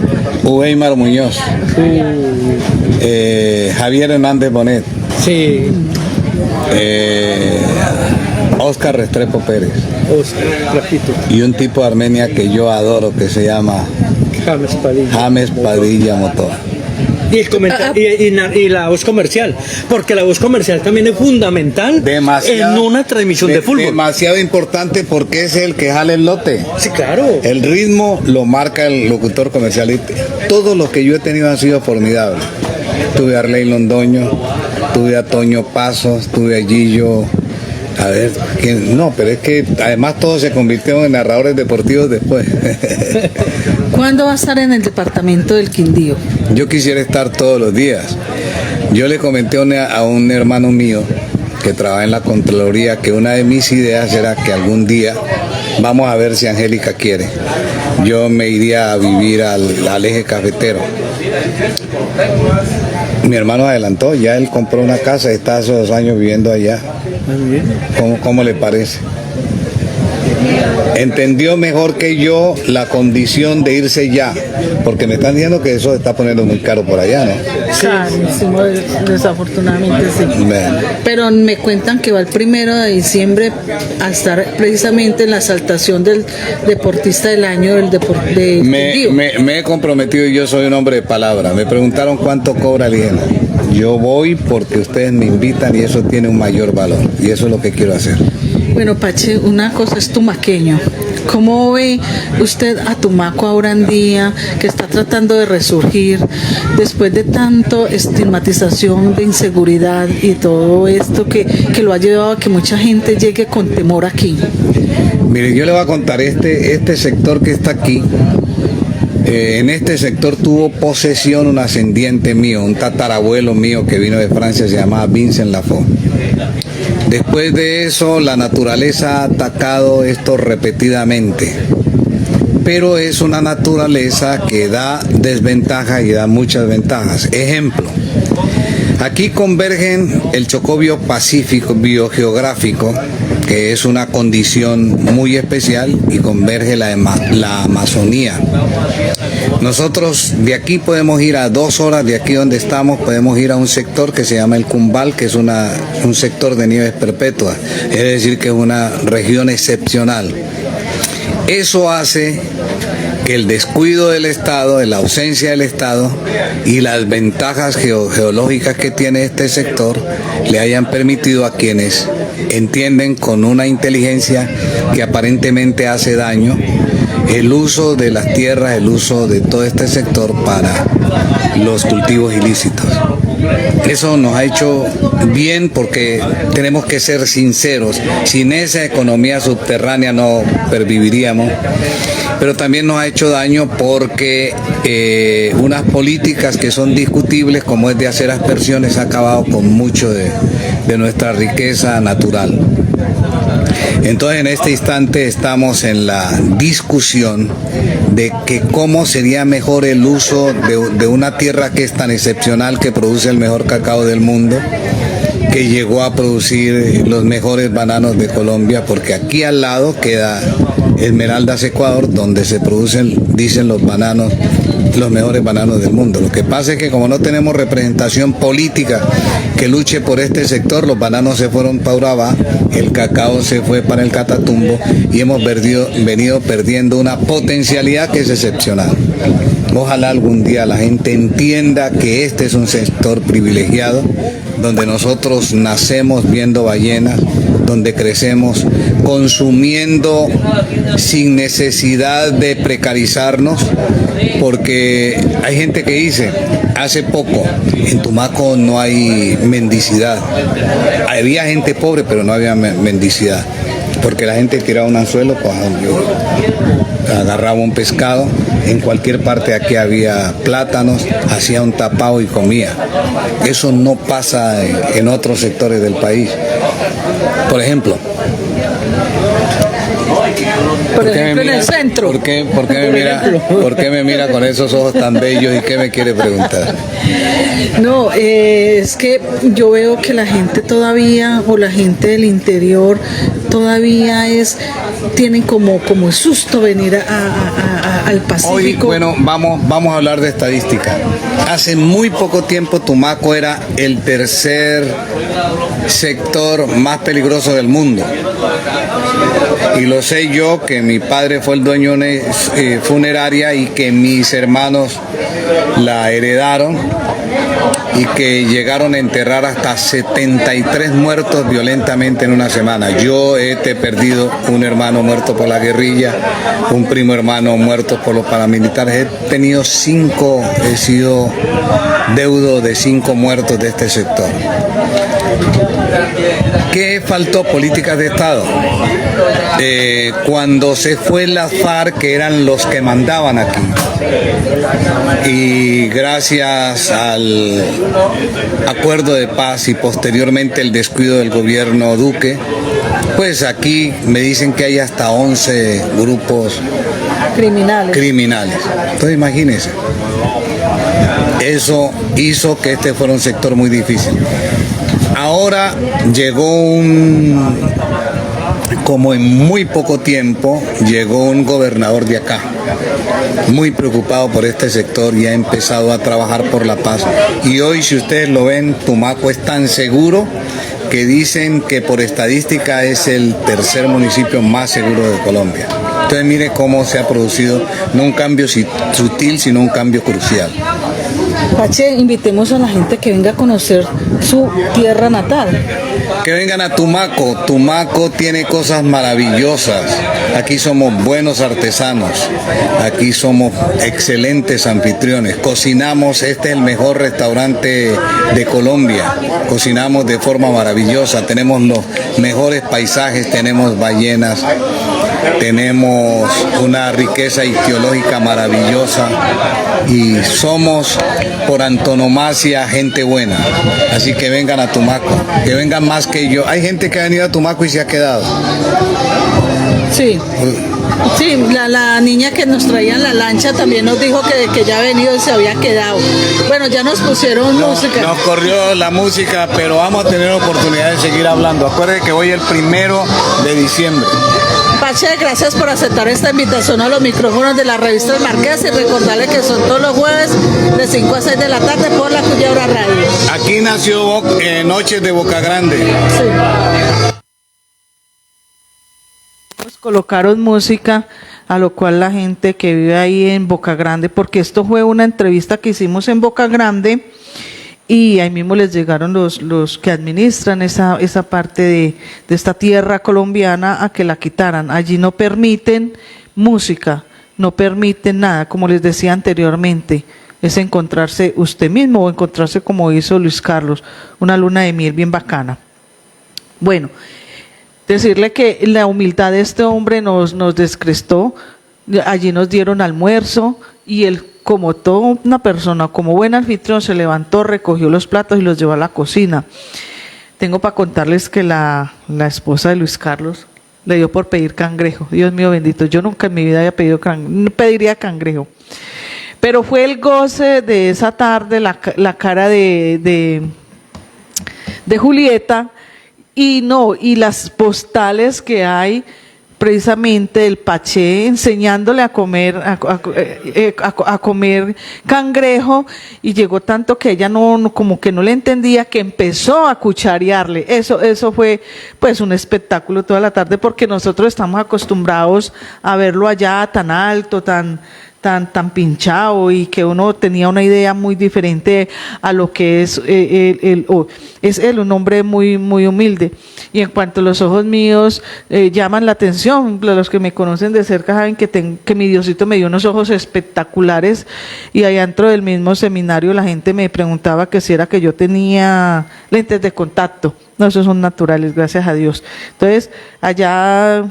Weimar Muñoz. Javier Hernández Bonet. Sí. Oscar Restrepo Pérez. Oscar, repito. Y un tipo de Armenia que yo adoro que se llama James Padilla Motor. Y, y la voz comercial, porque la voz comercial también es fundamental en una transmisión de fútbol. Demasiado importante porque es el que jala el lote. Sí, claro. El ritmo lo marca el locutor comercial. Y todos los que yo he tenido han sido formidables. Tuve a Arley Londoño, tuve a Toño Pasos, tuve a Gillo. A ver, no, pero es que además todos se convirtieron en narradores deportivos después. ¿Cuándo va a estar en el departamento del Quindío? Yo quisiera estar todos los días. Yo le comenté a un hermano mío que trabaja en la Contraloría que una de mis ideas era que algún día, vamos a ver si Angélica quiere, yo me iría a vivir al eje cafetero. Mi hermano adelantó, ya él compró una casa y está hace 2 años viviendo allá. ¿Cómo le parece? Entendió mejor que yo la condición de irse ya, porque me están diciendo que eso se está poniendo muy caro por allá, ¿no? Carísimo, desafortunadamente sí. Bueno. Pero me cuentan que va el 1 de diciembre a estar precisamente en la exaltación del deportista del año del deporte. Me he comprometido y yo soy un hombre de palabra. Me preguntaron cuánto cobra el IGENA. Yo voy porque ustedes me invitan y eso tiene un mayor valor y eso es lo que quiero hacer. Bueno, Pache, una cosa es tumaqueño. ¿Cómo ve usted a Tumaco ahora en día, que está tratando de resurgir después de tanto estigmatización de inseguridad y todo esto que lo ha llevado a que mucha gente llegue con temor aquí? Mire, yo le voy a contar este sector que está aquí. En este sector tuvo posesión un ascendiente mío, un tatarabuelo mío que vino de Francia, se llamaba Vincent Lafont. Después de eso, la naturaleza ha atacado esto repetidamente, pero es una naturaleza que da desventajas y da muchas ventajas. Ejemplo, aquí convergen el Chocó biopacífico, biogeográfico, que es una condición muy especial, y converge la Amazonía. Nosotros de aquí podemos ir a 2 horas de aquí donde estamos, podemos ir a un sector que se llama el Cumbal, que es un sector de nieves perpetuas, es decir, que es una región excepcional. Eso hace que el descuido del Estado, la ausencia del Estado y las ventajas geológicas que tiene este sector le hayan permitido a quienes entienden con una inteligencia que aparentemente hace daño el uso de las tierras, el uso de todo este sector para los cultivos ilícitos. Eso nos ha hecho bien porque tenemos que ser sinceros. Sin esa economía subterránea no perviviríamos, pero también nos ha hecho daño porque unas políticas que son discutibles, como es de hacer aspersiones, ha acabado con mucho de nuestra riqueza natural. Entonces, en este instante estamos en la discusión de que cómo sería mejor el uso de una tierra que es tan excepcional, que produce el mejor cacao del mundo, que llegó a producir los mejores bananos de Colombia, porque aquí al lado queda Esmeraldas, Ecuador, donde se producen, dicen los mejores bananos del mundo. Lo que pasa es que como no tenemos representación política que luche por este sector, los bananos se fueron para Urabá, el cacao se fue para el Catatumbo y hemos venido perdiendo una potencialidad que es excepcional. Ojalá algún día la gente entienda que este es un sector privilegiado, donde nosotros nacemos viendo ballenas, donde crecemos consumiendo sin necesidad de precarizarnos, porque hay gente que dice, hace poco en Tumaco no hay mendicidad. Había gente pobre, pero no había mendicidad, porque la gente tiraba un anzuelo, pues, agarraba un pescado, en cualquier parte de aquí había plátanos, hacía un tapado y comía. Eso no pasa en otros sectores del país. Por ejemplo, Por ejemplo, en el centro. ¿Por qué me mira con esos ojos tan bellos y qué me quiere preguntar? No, es que yo veo que la gente todavía, o la gente del interior, todavía tienen como susto venir al Pacífico. Hoy, bueno, vamos a hablar de estadística. Hace muy poco tiempo Tumaco era el tercer sector más peligroso del mundo. Y lo sé yo, que mi padre fue el dueño de una funeraria y que mis hermanos la heredaron y que llegaron a enterrar hasta 73 muertos violentamente en una semana. Yo he perdido un hermano muerto por la guerrilla, un primo hermano muerto por los paramilitares. He sido deudo de 5 muertos de este sector. ¿Qué faltó? Políticas de Estado. Cuando se fue la FARC, que eran los que mandaban aquí, y gracias al acuerdo de paz y posteriormente el descuido del gobierno Duque, pues aquí me dicen que hay hasta 11 grupos criminales. Entonces imagínense, eso hizo que este fuera un sector muy difícil. Ahora llegó como en muy poco tiempo, llegó un gobernador de acá, muy preocupado por este sector, y ha empezado a trabajar por la paz. Y hoy, si ustedes lo ven, Tumaco es tan seguro que dicen que por estadística es el tercer municipio más seguro de Colombia. Entonces mire cómo se ha producido no un cambio sutil, sino un cambio crucial. Pache, invitemos a la gente que venga a conocer su tierra natal. Que vengan a Tumaco. Tumaco tiene cosas maravillosas. Aquí somos buenos artesanos. Aquí somos excelentes anfitriones. Cocinamos, este es el mejor restaurante de Colombia. Cocinamos de forma maravillosa. Tenemos los mejores paisajes, tenemos ballenas, tenemos una riqueza ictiológica maravillosa y somos por antonomasia gente buena. Así que vengan a Tumaco, que vengan más que yo. Hay gente que ha venido a Tumaco y se ha quedado. Sí. Sí, la niña que nos traía en la lancha también nos dijo que ya ha venido y se había quedado. Bueno, ya nos pusieron música. Nos corrió la música, pero vamos a tener oportunidad de seguir hablando. Acuérdense que hoy es el 1 de diciembre. Pache, gracias por aceptar esta invitación a los micrófonos de la revista El Marqués, y recordarle que son todos los jueves de 5 a 6 de la tarde por la Culebra Radio. Aquí nació Noches de Boca Grande. Sí. Colocaron música, a lo cual la gente que vive ahí en Boca Grande, porque esto fue una entrevista que hicimos en Boca Grande, y ahí mismo les llegaron los que administran esa parte de esta tierra colombiana a que la quitaran. Allí no permiten música, no permiten nada, como les decía anteriormente, es encontrarse usted mismo o encontrarse como hizo Luis Carlos, una luna de miel bien bacana. Bueno, decirle que la humildad de este hombre nos descrestó. Allí nos dieron almuerzo y él, como toda una persona, como buen anfitrión, se levantó, recogió los platos y los llevó a la cocina. Tengo para contarles que la esposa de Luis Carlos le dio por pedir cangrejo. Dios mío bendito, yo nunca en mi vida había pedido pediría cangrejo. Pero fue el goce de esa tarde, la cara de Julieta, y las postales que hay precisamente del Paché enseñándole a comer cangrejo, y llegó tanto que ella como que no le entendía, que empezó a cucharearle. Eso fue pues un espectáculo toda la tarde, porque nosotros estamos acostumbrados a verlo allá tan alto, tan pinchado, y que uno tenía una idea muy diferente a lo que es él, un hombre muy, muy humilde. Y en cuanto a los ojos míos llaman la atención, los que me conocen de cerca saben que mi Diosito me dio unos ojos espectaculares, y allá dentro del mismo seminario la gente me preguntaba que si era que yo tenía lentes de contacto. No, esos son naturales, gracias a Dios. Entonces, allá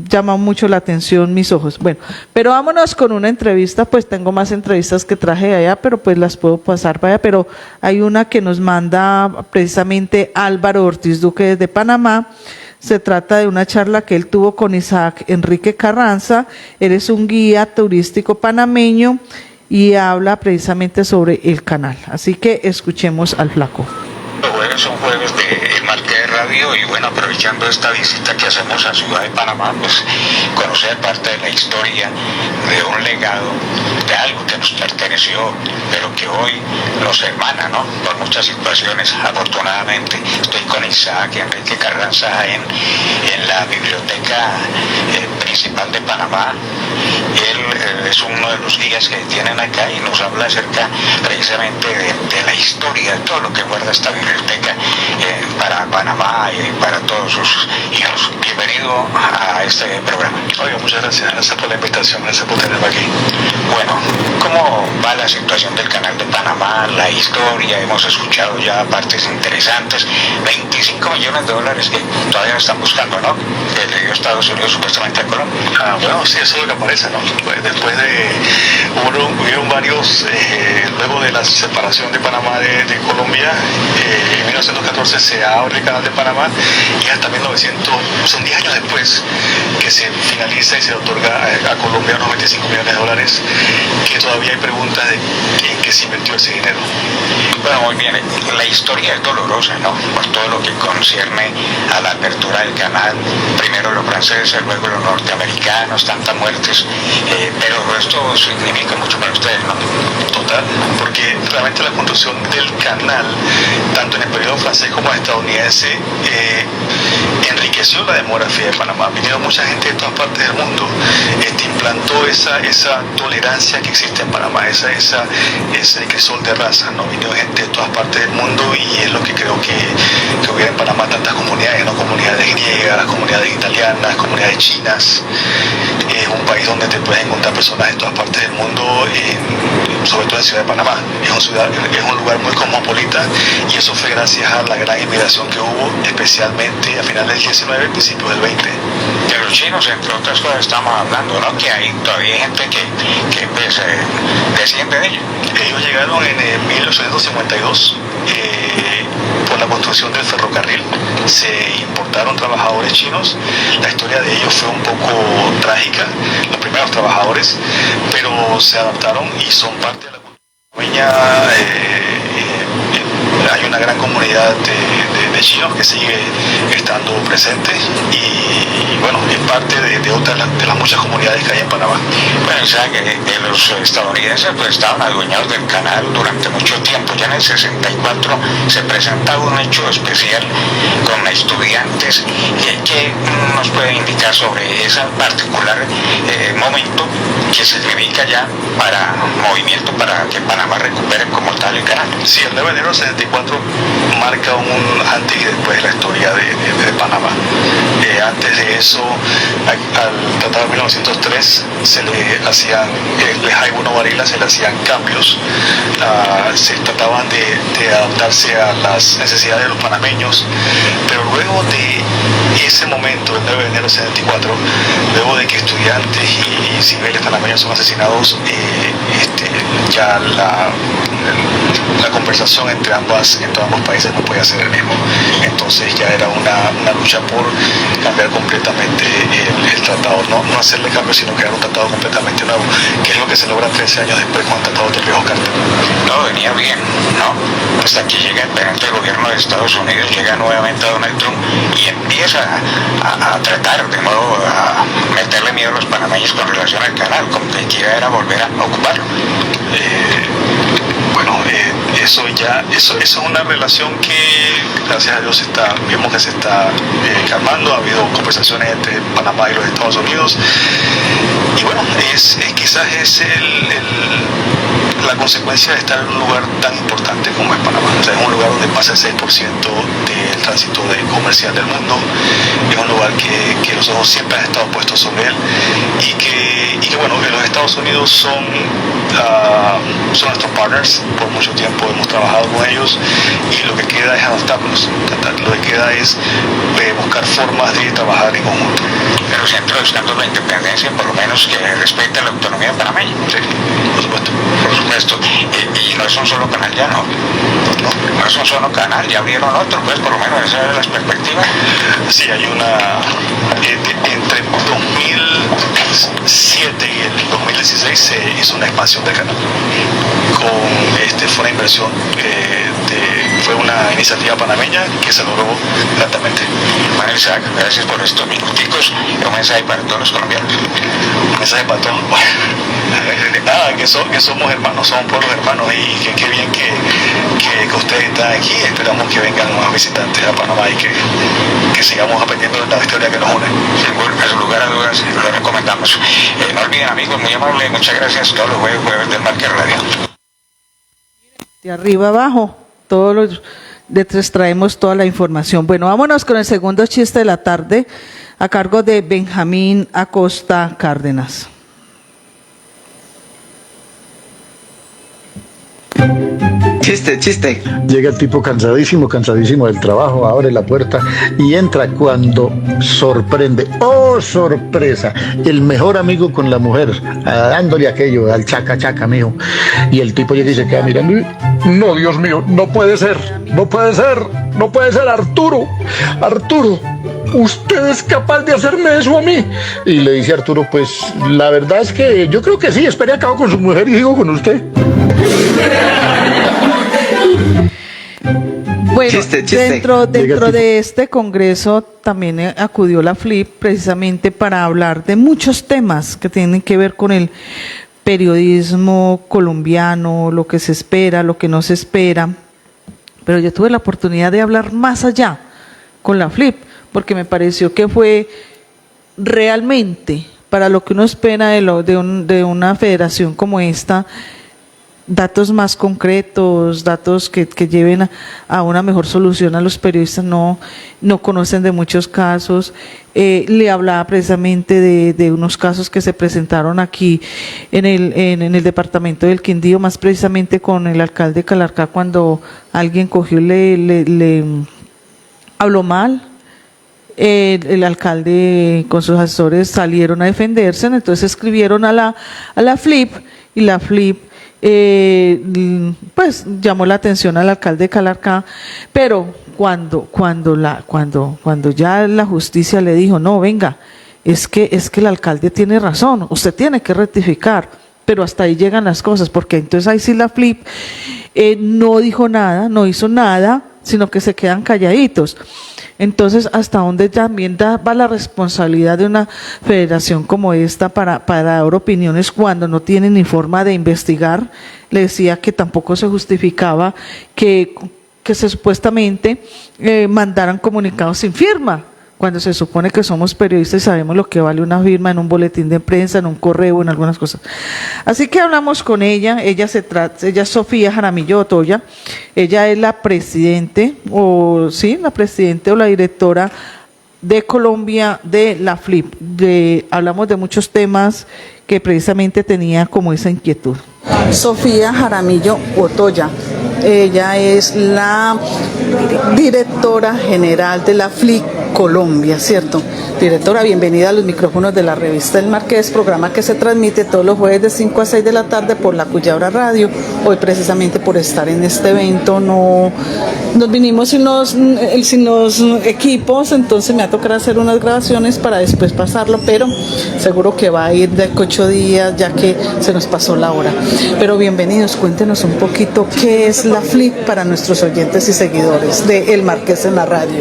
llama mucho la atención mis ojos. Bueno, pero vámonos con una entrevista, pues tengo más entrevistas que traje de allá, pero pues las puedo pasar para allá, pero hay una que nos manda precisamente Álvaro Ortiz Duque desde Panamá, Se trata de una charla que él tuvo con Isaac Enrique Carranza. Él es un guía turístico panameño y habla precisamente sobre el canal. Así que escuchemos al flaco. Los jueves son jueves de El Marqués Radio y bueno, aprovechando esta visita que hacemos a Ciudad de Panamá, pues conocer parte de la historia, de un legado, de algo que nos perteneció, pero que hoy nos hermana, ¿no? Por muchas situaciones, afortunadamente. Estoy con Isaac Enrique Carranza en la biblioteca principal de Panamá. Él es uno de los guías que tienen acá y nos habla acerca precisamente de la historia, de todo lo que guarda esta biblioteca para Panamá y para todos sus hijos. Bienvenido a este programa. Oiga, muchas gracias por la invitación, gracias por tenerme aquí. Bueno, ¿cómo va la situación del canal de Panamá, la historia? Hemos escuchado ya partes interesantes, 25 millones de dólares que todavía están buscando, ¿no? Que le dio Estados Unidos supuestamente a Colombia. Bueno, sí, eso es lo que aparece, ¿no? Pues después hubieron varios, luego de la separación de Panamá de Colombia, en 1914 se abre el canal de Panamá y hasta 1900, son 10 años después que se finaliza y se otorga a Colombia unos 25 millones de dólares, que todavía hay preguntas de en qué se invirtió ese dinero. Bueno, muy bien, la historia es dolorosa, ¿no? Por todo lo que concierne a la apertura del canal, primero los franceses, luego los norteamericanos, tantas muertes, pero esto significa mucho para ustedes, ¿no? Total, porque realmente la construcción del canal, tanto en el periodo francés como estadounidense, enriqueció la demografía de Panamá. Vinieron mucha gente de todas partes del mundo, implantó esa tolerancia que existe en Panamá, ese crisol de razas, ¿no? Vinieron gente de todas partes del mundo y es lo que creo que hubiera en Panamá tantas comunidades, ¿no? Comunidades griegas, comunidades italianas, comunidades chinas. Es un país donde te puedes encontrar personas de todas partes del mundo, sobre todo en Ciudad de Panamá. Es un lugar muy cosmopolita y eso fue gracias a la gran inmigración que hubo, especialmente a finales del 19 y principios del 20. De los chinos, entre otras cosas, estamos hablando, ¿no? Que hay todavía gente que pues, desciende de ellos. Ellos llegaron en 1852 por la construcción del ferrocarril. Se importaron trabajadores chinos. La historia de ellos fue un poco trágica, los primeros trabajadores, pero se adaptaron y son parte de la cultura. Hay una gran comunidad de chinos que sigue estando presente y bueno, es parte de otras de las muchas comunidades que hay en Panamá. Bueno, saben que los estadounidenses pues estaban adueñados del canal durante mucho tiempo. Ya en el 64 se presentaba un hecho especial con estudiantes que nos puede indicar sobre ese particular momento que significa ya para movimiento para que Panamá recupere como tal el canal. Sí, el 9 de enero del 64 marca un antes y después de la historia de Panamá. Antes de eso, al Tratado de 1903, se le hacían, Jaime Varela se le hacían cambios, se trataban de adaptarse a las necesidades de los panameños, pero luego de ese momento, el 9 de enero del 74, luego de que estudiantes y civiles panameños son asesinados, ya la conversación entre ambos países no podía ser el mismo. Entonces ya era una lucha por cambiar completamente el tratado, no hacerle cambios, sino crear un tratado completamente nuevo, que es lo que se logra 13 años después con el Tratado de Río-Carter. No, venía bien, ¿no? Hasta aquí llega el presidente del gobierno de Estados Unidos, llega nuevamente a Donald Trump y empieza a tratar de nuevo a meterle miedo a los panameños con relación al canal, como que quiera era volver a ocuparlo. Eso es una relación que gracias a Dios vemos que se está calmando. Ha habido conversaciones entre Panamá y los Estados Unidos y bueno, quizás es la consecuencia de estar en un lugar tan importante como es Panamá. O sea, es un lugar donde pasa el 6% del tránsito comercial del mundo, es un lugar que los ojos siempre han estado puestos sobre él y que bueno, los Estados Unidos son nuestros partners. Por mucho tiempo hemos trabajado con ellos y lo que queda es adaptarnos, lo que queda es buscar formas de trabajar en conjunto. Pero siempre buscando la independencia, por lo menos que respete la autonomía panameña. Sí, por supuesto. Por supuesto. Y no es un solo canal ya, ¿no? No es un solo canal, ya abrieron otro, pues por lo lo menos esa es la perspectiva. Sí, hay una... entre 2007 y el 2016 se hizo una expansión del canal. Fue una inversión, fue una iniciativa panameña que se logró gratamente. Bueno, Isaac, gracias por estos minuticos. Un mensaje para todos los colombianos. Un mensaje para todos. Nada, que somos hermanos, somos pueblos hermanos y qué bien que ustedes están aquí. Esperamos que vengan más visitantes a Panamá y que sigamos aprendiendo de la historia que nos une. Sin lugar a dudas, lo recomendamos. No olviden, amigos, muy amables, muchas gracias. Todos los jueves del Marqués Radio. De arriba abajo, todos los les traemos toda la información. Bueno, vámonos con el segundo chiste de la tarde, a cargo de Benjamín Acosta Cárdenas. Chiste. Llega el tipo cansadísimo del trabajo, abre la puerta y entra cuando sorprende. ¡Oh, sorpresa! El mejor amigo con la mujer, dándole aquello al chaca, mijo. Y el tipo llega y se queda mirando. No, Dios mío, no puede ser, Arturo. ¿Usted es capaz de hacerme eso a mí? Y le dice Arturo, pues la verdad es que yo creo que sí, espere, acabo con su mujer y sigo con usted. Bueno, chiste. Dentro de este congreso también acudió la FLIP precisamente para hablar de muchos temas que tienen que ver con el periodismo colombiano, lo que se espera, lo que no se espera. Pero yo tuve la oportunidad de hablar más allá con la FLIP, porque me pareció que fue realmente para lo que uno espera de una federación como esta, datos más concretos, datos que lleven a una mejor solución a los periodistas. No conocen de muchos casos. Le hablaba precisamente de unos casos que se presentaron aquí en el departamento del Quindío, más precisamente con el alcalde Calarcá, cuando alguien cogió le habló mal. El alcalde con sus asesores salieron a defenderse, entonces escribieron a la FLIP, y la FLIP pues llamó la atención al alcalde de Calarcá, pero cuando ya la justicia le dijo, no, venga, es que el alcalde tiene razón, usted tiene que rectificar, pero hasta ahí llegan las cosas, porque entonces ahí sí la FLIP no dijo nada, no hizo nada, sino que se quedan calladitos. Entonces, hasta dónde también va la responsabilidad de una federación como esta para dar opiniones cuando no tienen ni forma de investigar. Le decía que tampoco se justificaba que se supuestamente mandaran comunicados sin firma, cuando se supone que somos periodistas y sabemos lo que vale una firma en un boletín de prensa, en un correo, en algunas cosas. Así que hablamos con ella. Ella es Sofía Jaramillo Otoya. Ella es la presidente o la directora de Colombia de la FLIP. Hablamos de muchos temas que precisamente tenía como esa inquietud. Sofía Jaramillo Otoya. Ella es la directora general de la FLIP Colombia, ¿cierto? Directora, bienvenida a los micrófonos de la revista El Marqués, programa que se transmite todos los jueves de 5 a 6 de la tarde por La Culebra Radio. Hoy precisamente por estar en este evento nos vinimos sin los equipos, entonces me va a tocar hacer unas grabaciones para después pasarlo, pero seguro que va a ir de 8 días ya que se nos pasó la hora. Pero bienvenidos, cuéntenos un poquito qué es la FLIP para nuestros oyentes y seguidores de El Marqués en la radio.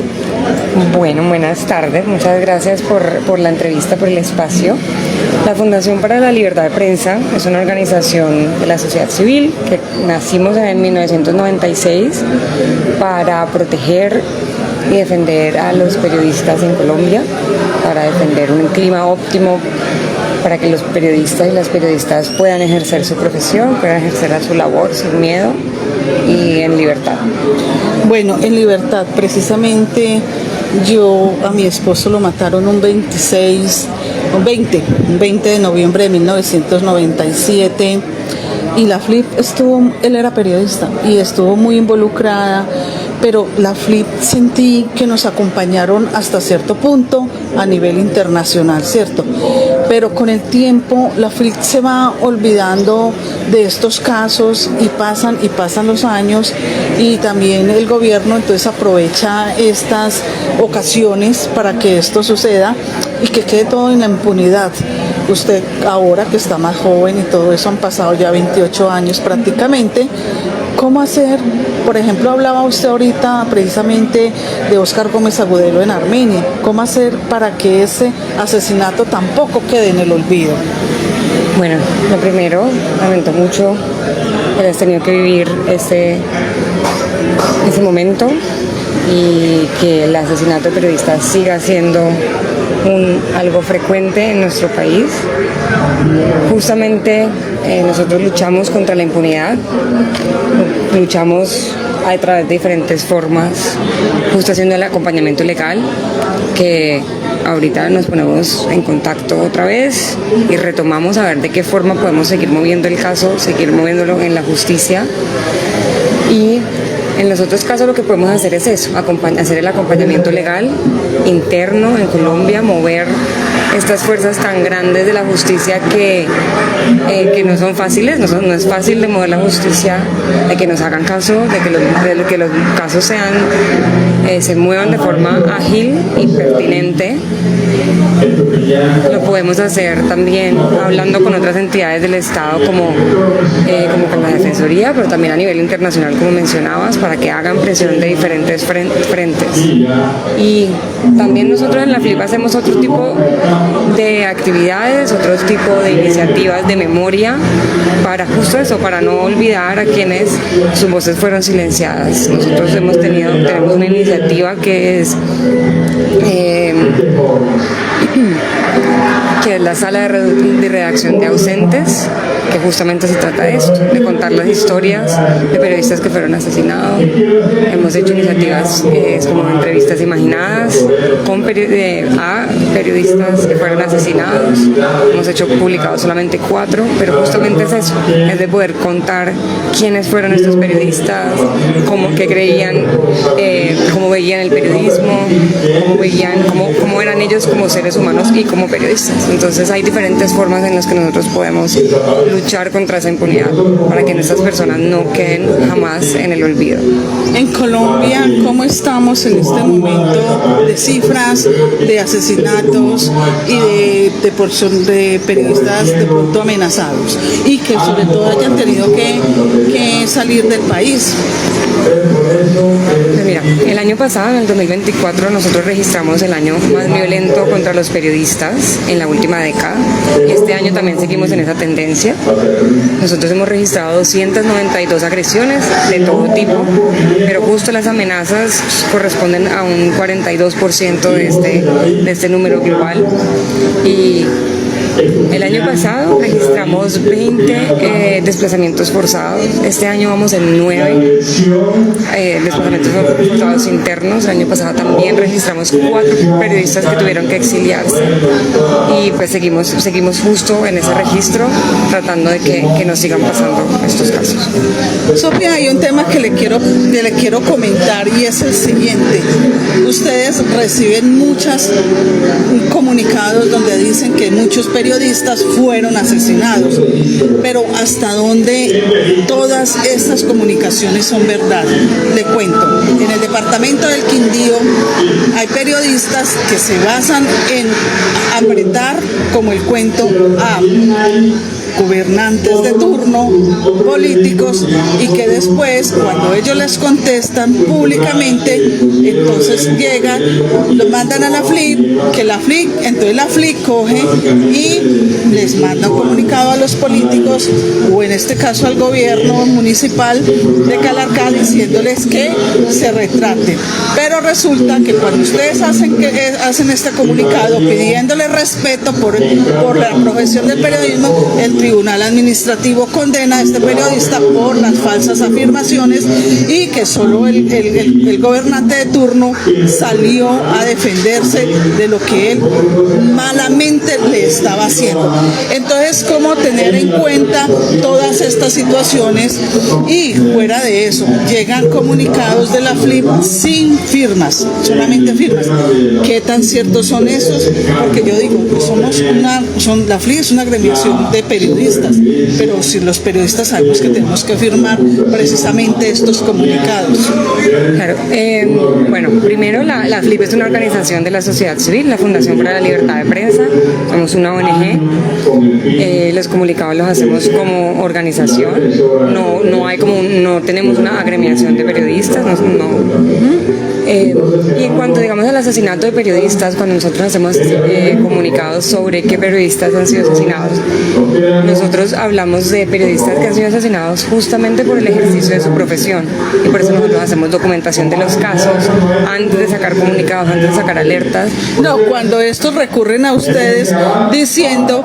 Bueno, buenas tardes, muchas gracias por la entrevista, por el espacio. La Fundación para la Libertad de Prensa es una organización de la sociedad civil que nacimos en 1996 para proteger y defender a los periodistas en Colombia, para defender un clima óptimo para que los periodistas y las periodistas puedan ejercer su profesión, puedan ejercer su labor sin miedo y en libertad. Bueno, en libertad, precisamente a mi esposo lo mataron un 20 de noviembre de 1997 y la FLIP él era periodista y estuvo muy involucrada, pero la FLIP sentí que nos acompañaron hasta cierto punto a nivel internacional, ¿cierto? pero con el tiempo la FLIC se va olvidando de estos casos y pasan los años, y también el gobierno entonces aprovecha estas ocasiones para que esto suceda y que quede todo en la impunidad. Usted ahora que está más joven y todo eso, han pasado ya 28 años prácticamente, ¿cómo hacer? Por ejemplo, hablaba usted ahorita precisamente de Óscar Gómez Agudelo en Armenia. ¿Cómo hacer para que ese asesinato tampoco quede en el olvido? Bueno, lo primero, lamento mucho que hayas tenido que vivir ese momento y que el asesinato de periodistas siga siendo algo frecuente en nuestro país. Justamente nosotros luchamos contra la impunidad, luchamos a través de diferentes formas, justo haciendo el acompañamiento legal, que ahorita nos ponemos en contacto otra vez y retomamos a ver de qué forma podemos seguir moviendo el caso, seguir moviéndolo en la justicia. Y en los otros casos lo que podemos hacer es eso, hacer el acompañamiento legal interno en Colombia, mover estas fuerzas tan grandes de la justicia que no son fáciles, no es fácil de mover la justicia, de que nos hagan caso, de que los casos se muevan de forma ágil y pertinente. Lo podemos hacer también hablando con otras entidades del Estado como con la Defensoría, pero también a nivel internacional, como mencionabas, para que hagan presión de diferentes frentes. Y también nosotros en la FLIC hacemos otro tipo de actividades, otro tipo de iniciativas de memoria para justo eso, para no olvidar a quienes sus voces fueron silenciadas. Nosotros tenemos una iniciativa que es la sala de redacción de ausentes, que justamente se trata de esto, de contar las historias de periodistas que fueron asesinados. Hemos hecho iniciativas como entrevistas imaginadas a periodistas que fueron asesinados. Hemos publicado solamente 4, pero justamente es eso, es de poder contar quiénes fueron estos periodistas, qué creían, cómo veían el periodismo, cómo eran ellos como seres humanos y como periodistas. Entonces hay diferentes formas en las que nosotros podemos luchar contra esa impunidad para que nuestras personas no queden jamás en el olvido. En Colombia, ¿cómo estamos en este momento de cifras de asesinatos y de porción de periodistas de pronto amenazados y que sobre todo hayan tenido que salir del país? Pues mira, el año pasado, en el 2024, nosotros registramos el año más violento contra los periodistas en la última década, y este año también seguimos en esa tendencia. Nosotros hemos registrado 292 agresiones de todo tipo, pero justo las amenazas corresponden a un 42% de este número global. Y el año pasado registramos 20 desplazamientos forzados. Este año vamos en 9 desplazamientos forzados internos. El año pasado también registramos 4 periodistas que tuvieron que exiliarse. Y pues seguimos justo en ese registro, tratando de que nos sigan pasando estos casos. Sofía, hay un tema que le quiero comentar, y es el siguiente. Ustedes reciben muchos comunicados donde dicen que muchos periodistas fueron asesinados, pero ¿hasta dónde todas estas comunicaciones son verdad? Le cuento, en el departamento del Quindío hay periodistas que se basan en apretar, como el cuento, a gobernantes de turno, políticos, y que después, cuando ellos les contestan públicamente, entonces llegan, lo mandan a la FLIC, entonces la FLIC coge y les manda un comunicado a los políticos, o en este caso al gobierno municipal de Calarcá, diciéndoles que se retraten. Pero resulta que cuando ustedes hacen este comunicado pidiéndole respeto por la profesión del periodismo, el Tribunal Administrativo condena a este periodista por las falsas afirmaciones, y que solo el gobernante de turno salió a defenderse de lo que él malamente le estaba haciendo. Entonces, ¿cómo tener en cuenta todas estas situaciones? Y fuera de eso, llegan comunicados de la FLIP sin firmas, solamente firmas. ¿Qué tan ciertos son esos? Porque yo digo, la FLIP es una agremiación de periodistas, pero si los periodistas sabemos que tenemos que firmar precisamente estos comunicados. Claro, bueno, primero la FLIP es una organización de la sociedad civil, la Fundación para la Libertad de Prensa, somos una ONG, los comunicados los hacemos como organización, no tenemos una agremiación de periodistas, y en cuanto, digamos, al asesinato de periodistas, cuando nosotros hacemos comunicados sobre qué periodistas han sido asesinados, nosotros hablamos de periodistas que han sido asesinados justamente por el ejercicio de su profesión, y por eso nosotros hacemos documentación de los casos antes de sacar comunicados, antes de sacar alertas. No, cuando estos recurren a ustedes diciendo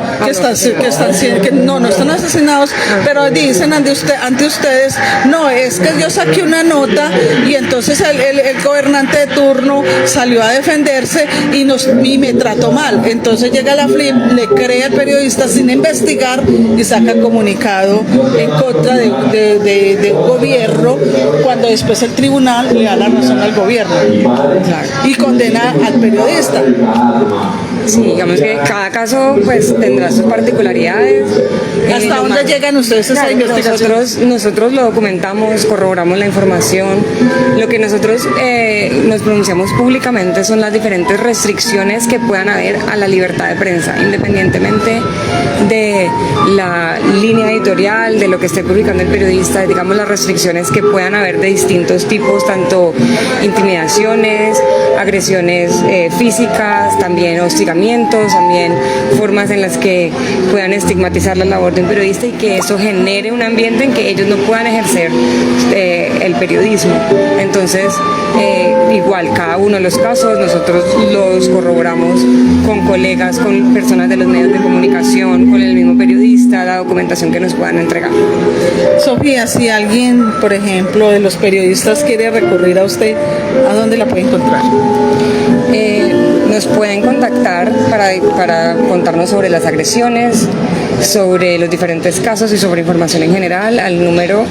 que no están asesinados, pero dicen ante ustedes, no, es que yo saqué una nota y entonces el gobernante de turno salió a defenderse y me trató mal. Entonces llega la FLIP, le cree al periodista sin investigar y saca comunicado en contra de un gobierno, cuando después el tribunal le da la razón al gobierno y condena al periodista. Sí, digamos que cada caso pues tendrá sus particularidades. ¿Hasta dónde llegan ustedes a esa investigación? Nosotros lo documentamos, corroboramos la información. Lo que nosotros nos pronunciamos públicamente son las diferentes restricciones que puedan haber a la libertad de prensa, independientemente de la línea editorial, de lo que esté publicando el periodista, digamos las restricciones que puedan haber de distintos tipos, tanto intimidaciones, agresiones físicas, también hostigamientos, también formas en las que puedan estigmatizar la labor de un periodista y que eso genere un ambiente en que ellos no puedan ejercer el periodismo. Entonces, igual, cada uno de los casos nosotros los corroboramos con colegas, con personas de los medios de comunicación, con el mismo periodista, la documentación que nos puedan entregar. Sofía, si alguien, por ejemplo, de los periodistas quiere recurrir a usted, ¿a dónde la puede encontrar? Nos pueden contactar para contarnos sobre las agresiones, sobre los diferentes casos y sobre información en general al número...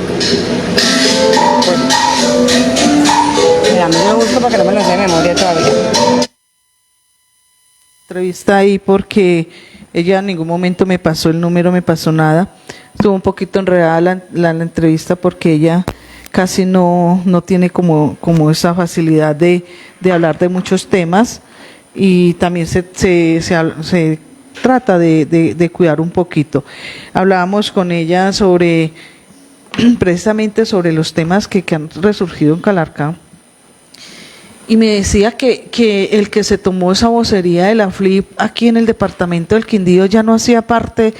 A mí me gusta para que no me lo sé de memoria todavía. Entrevista ahí porque ella en ningún momento me pasó el número, me pasó nada. Estuvo un poquito enredada la entrevista porque ella casi no tiene como esa facilidad de hablar de muchos temas, y también se trata de cuidar un poquito. Hablábamos con ella precisamente sobre los temas que han resurgido en Calarcá, y me decía que el que se tomó esa vocería de la FLIP aquí en el departamento del Quindío ya no hacía parte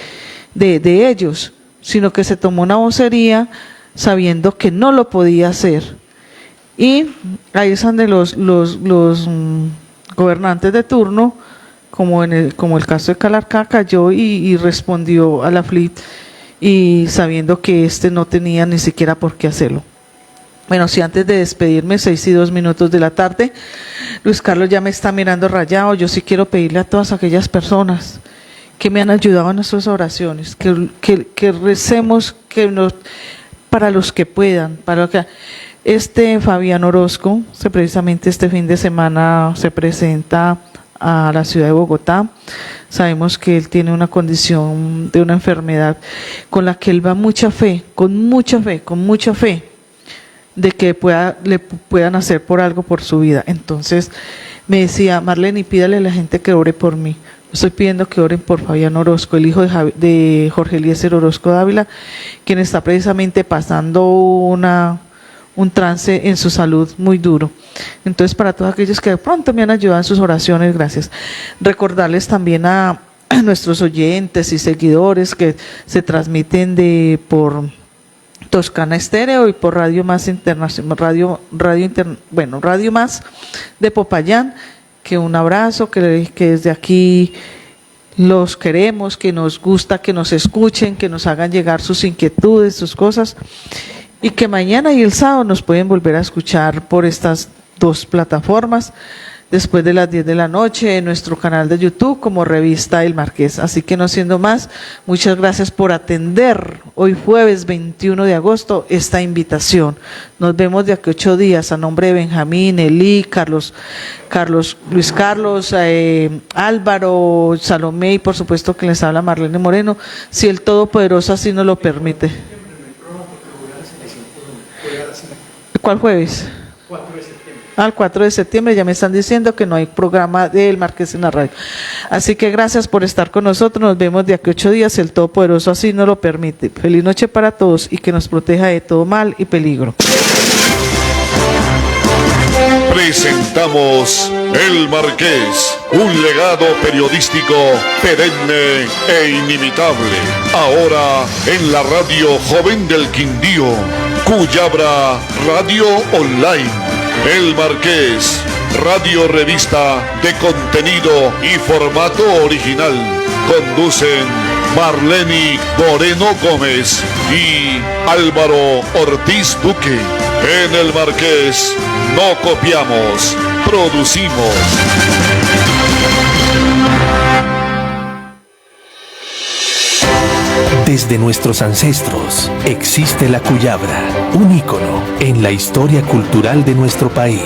de ellos, sino que se tomó una vocería sabiendo que no lo podía hacer. Y ahí es donde los gobernantes de turno, como el caso de Calarcá, cayó y respondió a la FLIP, y sabiendo que no tenía ni siquiera por qué hacerlo. Bueno, si antes de despedirme, 6:02 de la tarde, Luis Carlos ya me está mirando rayado. Yo sí quiero pedirle a todas aquellas personas que me han ayudado en nuestras oraciones, que recemos, para los que puedan, Fabián Orozco, precisamente este fin de semana se presenta a la ciudad de Bogotá. Sabemos que él tiene una condición de una enfermedad con la que él va con mucha fe, de que le puedan hacer por algo por su vida. Entonces me decía: Marlene, pídale a la gente que ore por mí. Estoy pidiendo que oren por Fabián Orozco, el hijo de Jorge Eliezer Orozco Dávila, quien está precisamente pasando un trance en su salud muy duro. Entonces, para todos aquellos que de pronto me han ayudado en sus oraciones, gracias. Recordarles también a nuestros oyentes y seguidores que se transmiten por Toscana Estéreo y por Radio Más Internacional, Radio Más de Popayán, que un abrazo, que desde aquí los queremos, que nos gusta que nos escuchen, que nos hagan llegar sus inquietudes, sus cosas, y que mañana y el sábado nos pueden volver a escuchar por estas dos plataformas. después de las 10 de la noche en nuestro canal de YouTube como Revista El Marqués. Así que no siendo más, muchas gracias por atender hoy jueves 21 de agosto esta invitación. Nos vemos de aquí 8 días a nombre de Benjamín, Elí, Luis Carlos, Álvaro, Salomé y por supuesto que les habla Marlene Moreno, si el Todopoderoso así nos lo permite. ¿Cuál jueves? 4 de septiembre. Al 4 de septiembre ya me están diciendo que no hay programa del Marqués en la radio. Así que gracias por estar con nosotros. Nos vemos de aquí 8 días. El Todopoderoso así nos lo permite. Feliz noche para todos y que nos proteja de todo mal y peligro. Presentamos El Marqués, un legado periodístico perenne e inimitable. Ahora en la radio joven del Quindío, Cuyabra Radio Online. El Marqués, radio revista de contenido y formato original. Conducen Marlene Moreno Gómez y Álvaro Ortiz Duque. En El Marqués no copiamos, producimos. Desde nuestros ancestros existe la Cuyabra, un ícono en la historia cultural de nuestro país.